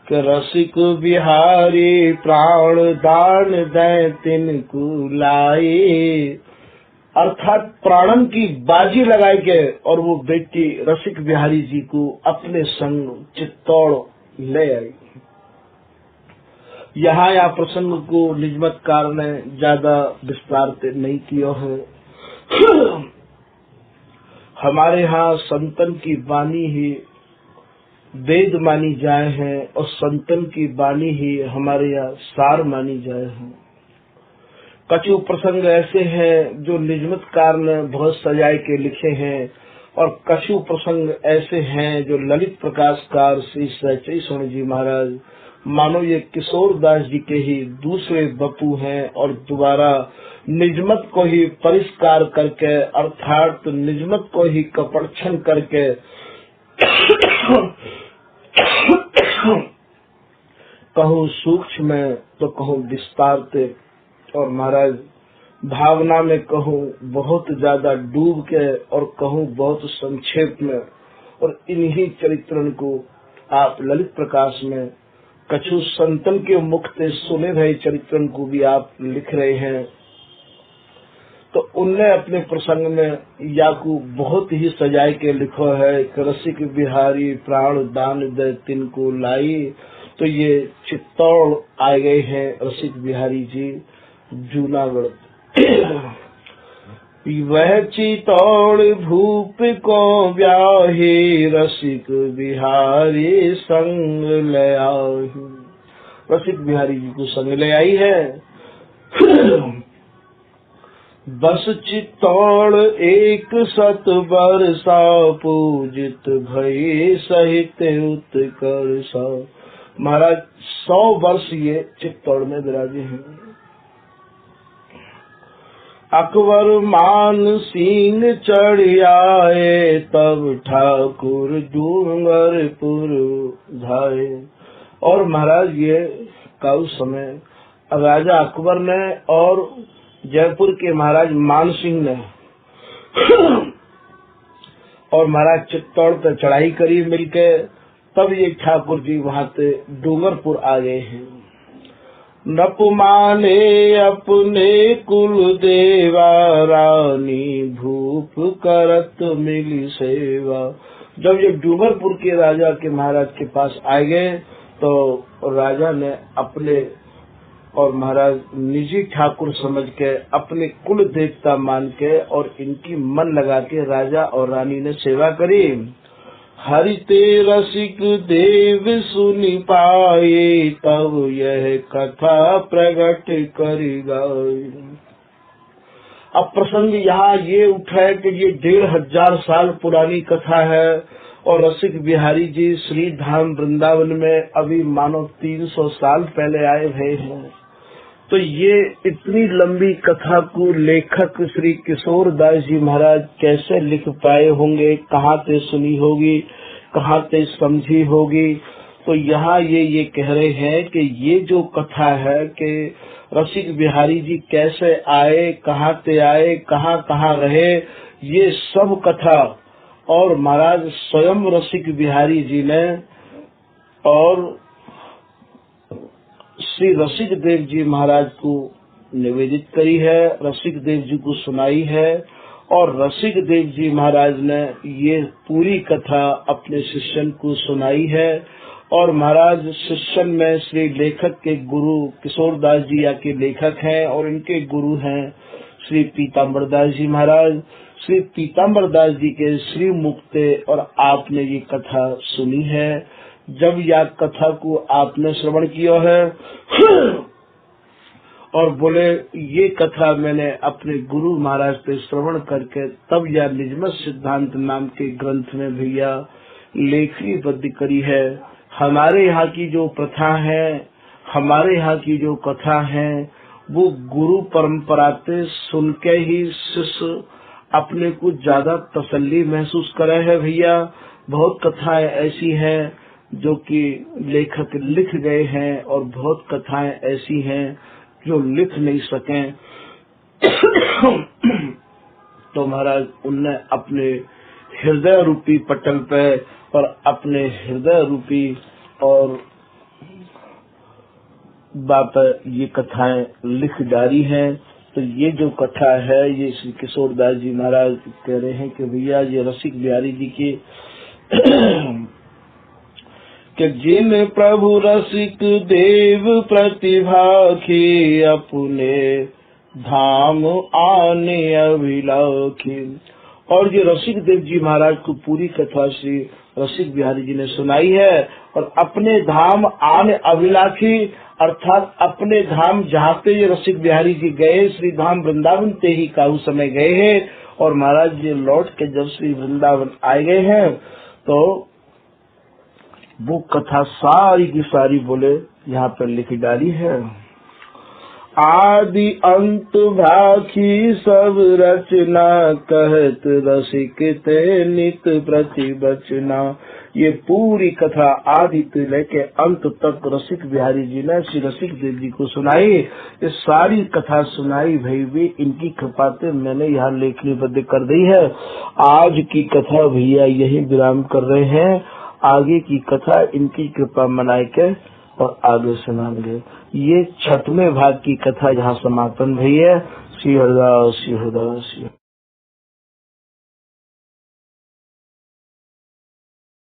कि रसिक बिहारी प्राण दान दे तिनको लाए, अर्थात प्राणन की बाजी लगाए के और वो बेटी रसिक बिहारी जी को अपने संग चित्तौड़ ले आई। यहाँ या प्रसंग को निजमतकार ने ज्यादा विस्तार से नहीं किया है। हमारे यहाँ संतन की वाणी ही वेद मानी जाए है और संतन की वाणी ही हमारे यहाँ सार मानी जाए है। कछु प्रसंग ऐसे हैं जो निजमतकार ने बहुत सजाए के लिखे हैं, और कछु प्रसंग ऐसे हैं जो ललित प्रकाशकार श्री सहचरी स्वर्ण जी महाराज मानो ये किशोर दास जी के ही दूसरे बपू हैं, और दोबारा निजमत को ही परिष्कार करके अर्थात निजमत को ही कपड़छन करके कहूँ सूक्ष्म में तो कहूँ विस्तार से, और महाराज भावना में कहूँ बहुत ज्यादा डूब के, और कहूँ बहुत संक्षेप में, और इन्हीं चरित्रों को आप ललित प्रकाश में कछु संतन के मुख से सुने रहे चरित्रों को भी आप लिख रहे हैं। तो उनने अपने प्रसंग में याकू बहुत ही सजाए के लिखो है कि रसिक बिहारी प्राण दान दे तिनको लाई। तो ये चित्तौड़ आ गए हैं रसिक बिहारी जी जूनागढ़। वह चित्तौड़ भूप को ब्याहे रसिक बिहारी संग ले आई। रसिक बिहारी जी को संग ले आई है। बस चित्तौड़ एक सत बरसा पूजित भई सहित उत्कर्षा। महाराज 100 वर्ष ये चित्तौड़ में विराजे हैं। अकबर मान सिंह चढ़ आए तब ठाकुर डूंगरपुर धाये। और महाराज ये कब समय राजा अकबर ने और जयपुर के महाराज मान सिंह ने और महाराज चित्तौड़ पर चढ़ाई करी मिलके, तब ये ठाकुर जी वहाँ से डूंगरपुर आ गए हैं। नप माने अपने कुल देवा रानी भूप करत मिली सेवा। जब ये डूंगरपुर के राजा के महाराज के पास आ गए तो राजा ने अपने और महाराज निजी ठाकुर समझ के अपने कुल देवता मान के और इनकी मन लगा के राजा और रानी ने सेवा करी। हरि ते रसिक देव सुनि पाए तब यह कथा प्रकट करेगा। अब प्रसंग यहाँ ये उठा है कि ये 1500 साल पुरानी कथा है, और रसिक बिहारी जी श्री धाम वृंदावन में अभी मानो 300 साल पहले आए हुए हैं। तो ये इतनी लंबी कथा को लेखक श्री किशोर दास जी महाराज कैसे लिख पाए होंगे, कहाँ से सुनी होगी, कहाँ से समझी होगी। तो यहाँ ये कह रहे हैं कि ये जो कथा है कि रसिक बिहारी जी कैसे आए, कहाँ से आए, कहाँ कहाँ रहे, ये सब कथा और महाराज स्वयं रसिक बिहारी जी ने और श्री रसिक देव जी महाराज को निवेदित करी है, रसिक देव जी को सुनाई है, और रसिक देव जी महाराज ने ये पूरी कथा अपने शिष्यन को सुनाई है। और महाराज शिष्यन में श्री लेखक के गुरु किशोर दास जी या के लेखक हैं, और इनके गुरु हैं श्री पीताम्बर दास जी महाराज। श्री पीताम्बर दास जी के श्री मुक्ते और आपने ये कथा सुनी है। जब यह कथा को आपने श्रवण किया है और बोले ये कथा मैंने अपने गुरु महाराज से श्रवण करके तब यह निजमत सिद्धांत नाम के ग्रंथ में भैया लेखनीबद्ध करी है। हमारे यहाँ की जो प्रथा है, हमारे यहाँ की जो कथा है, वो गुरु परंपरा से सुन के ही शिष्य अपने को ज्यादा तसल्ली महसूस करे है। भैया बहुत कथाएं ऐसी हैं जो कि लेखक लिख गए हैं, और बहुत कथाएं ऐसी हैं जो लिख नहीं सके। तो महाराज उनने अपने हृदय रूपी पटल पे और अपने हृदय रूपी और बाप ये कथाएं लिख डाली हैं। तो ये जो कथा है ये श्री किशोर दास जी महाराज कह रहे हैं कि भैया ये रसिक बिहारी जी की कि जिन प्रभु रसिक देव प्रतिभा की अपने धाम आने अभिलाखी। और ये रसिक देव जी महाराज को पूरी कथा श्री रसिक बिहारी जी ने सुनाई है। और अपने धाम आने अभिलाषी अर्थात अपने धाम जहाँ पे ये रसिक बिहारी जी गए, श्री धाम वृंदावन ते ही काहू समय गए हैं। और महाराज जी लौट के जब श्री वृंदावन आए गए हैं तो वो कथा सारी की सारी बोले यहाँ पर लिखी डाली है। आदि अंत भाखी सब रचना, कहत रसिक ते नित प्रति बचना। ये पूरी कथा आदि से लेके अंत तक रसिक बिहारी जी ने श्री रसिक देव जी को सुनाई। ये सारी कथा सुनाई भाई भी इनकी कृपा से मैंने यहाँ लेखनीबद्ध कर दी है। आज की कथा भैया यही विराम कर रहे हैं, आगे की कथा इनकी कृपा मनाए के और आगे सुनाएंगे। ये 6वें भाग की कथा यहाँ समापन भई है। श्री हरिदास श्री हरिदास।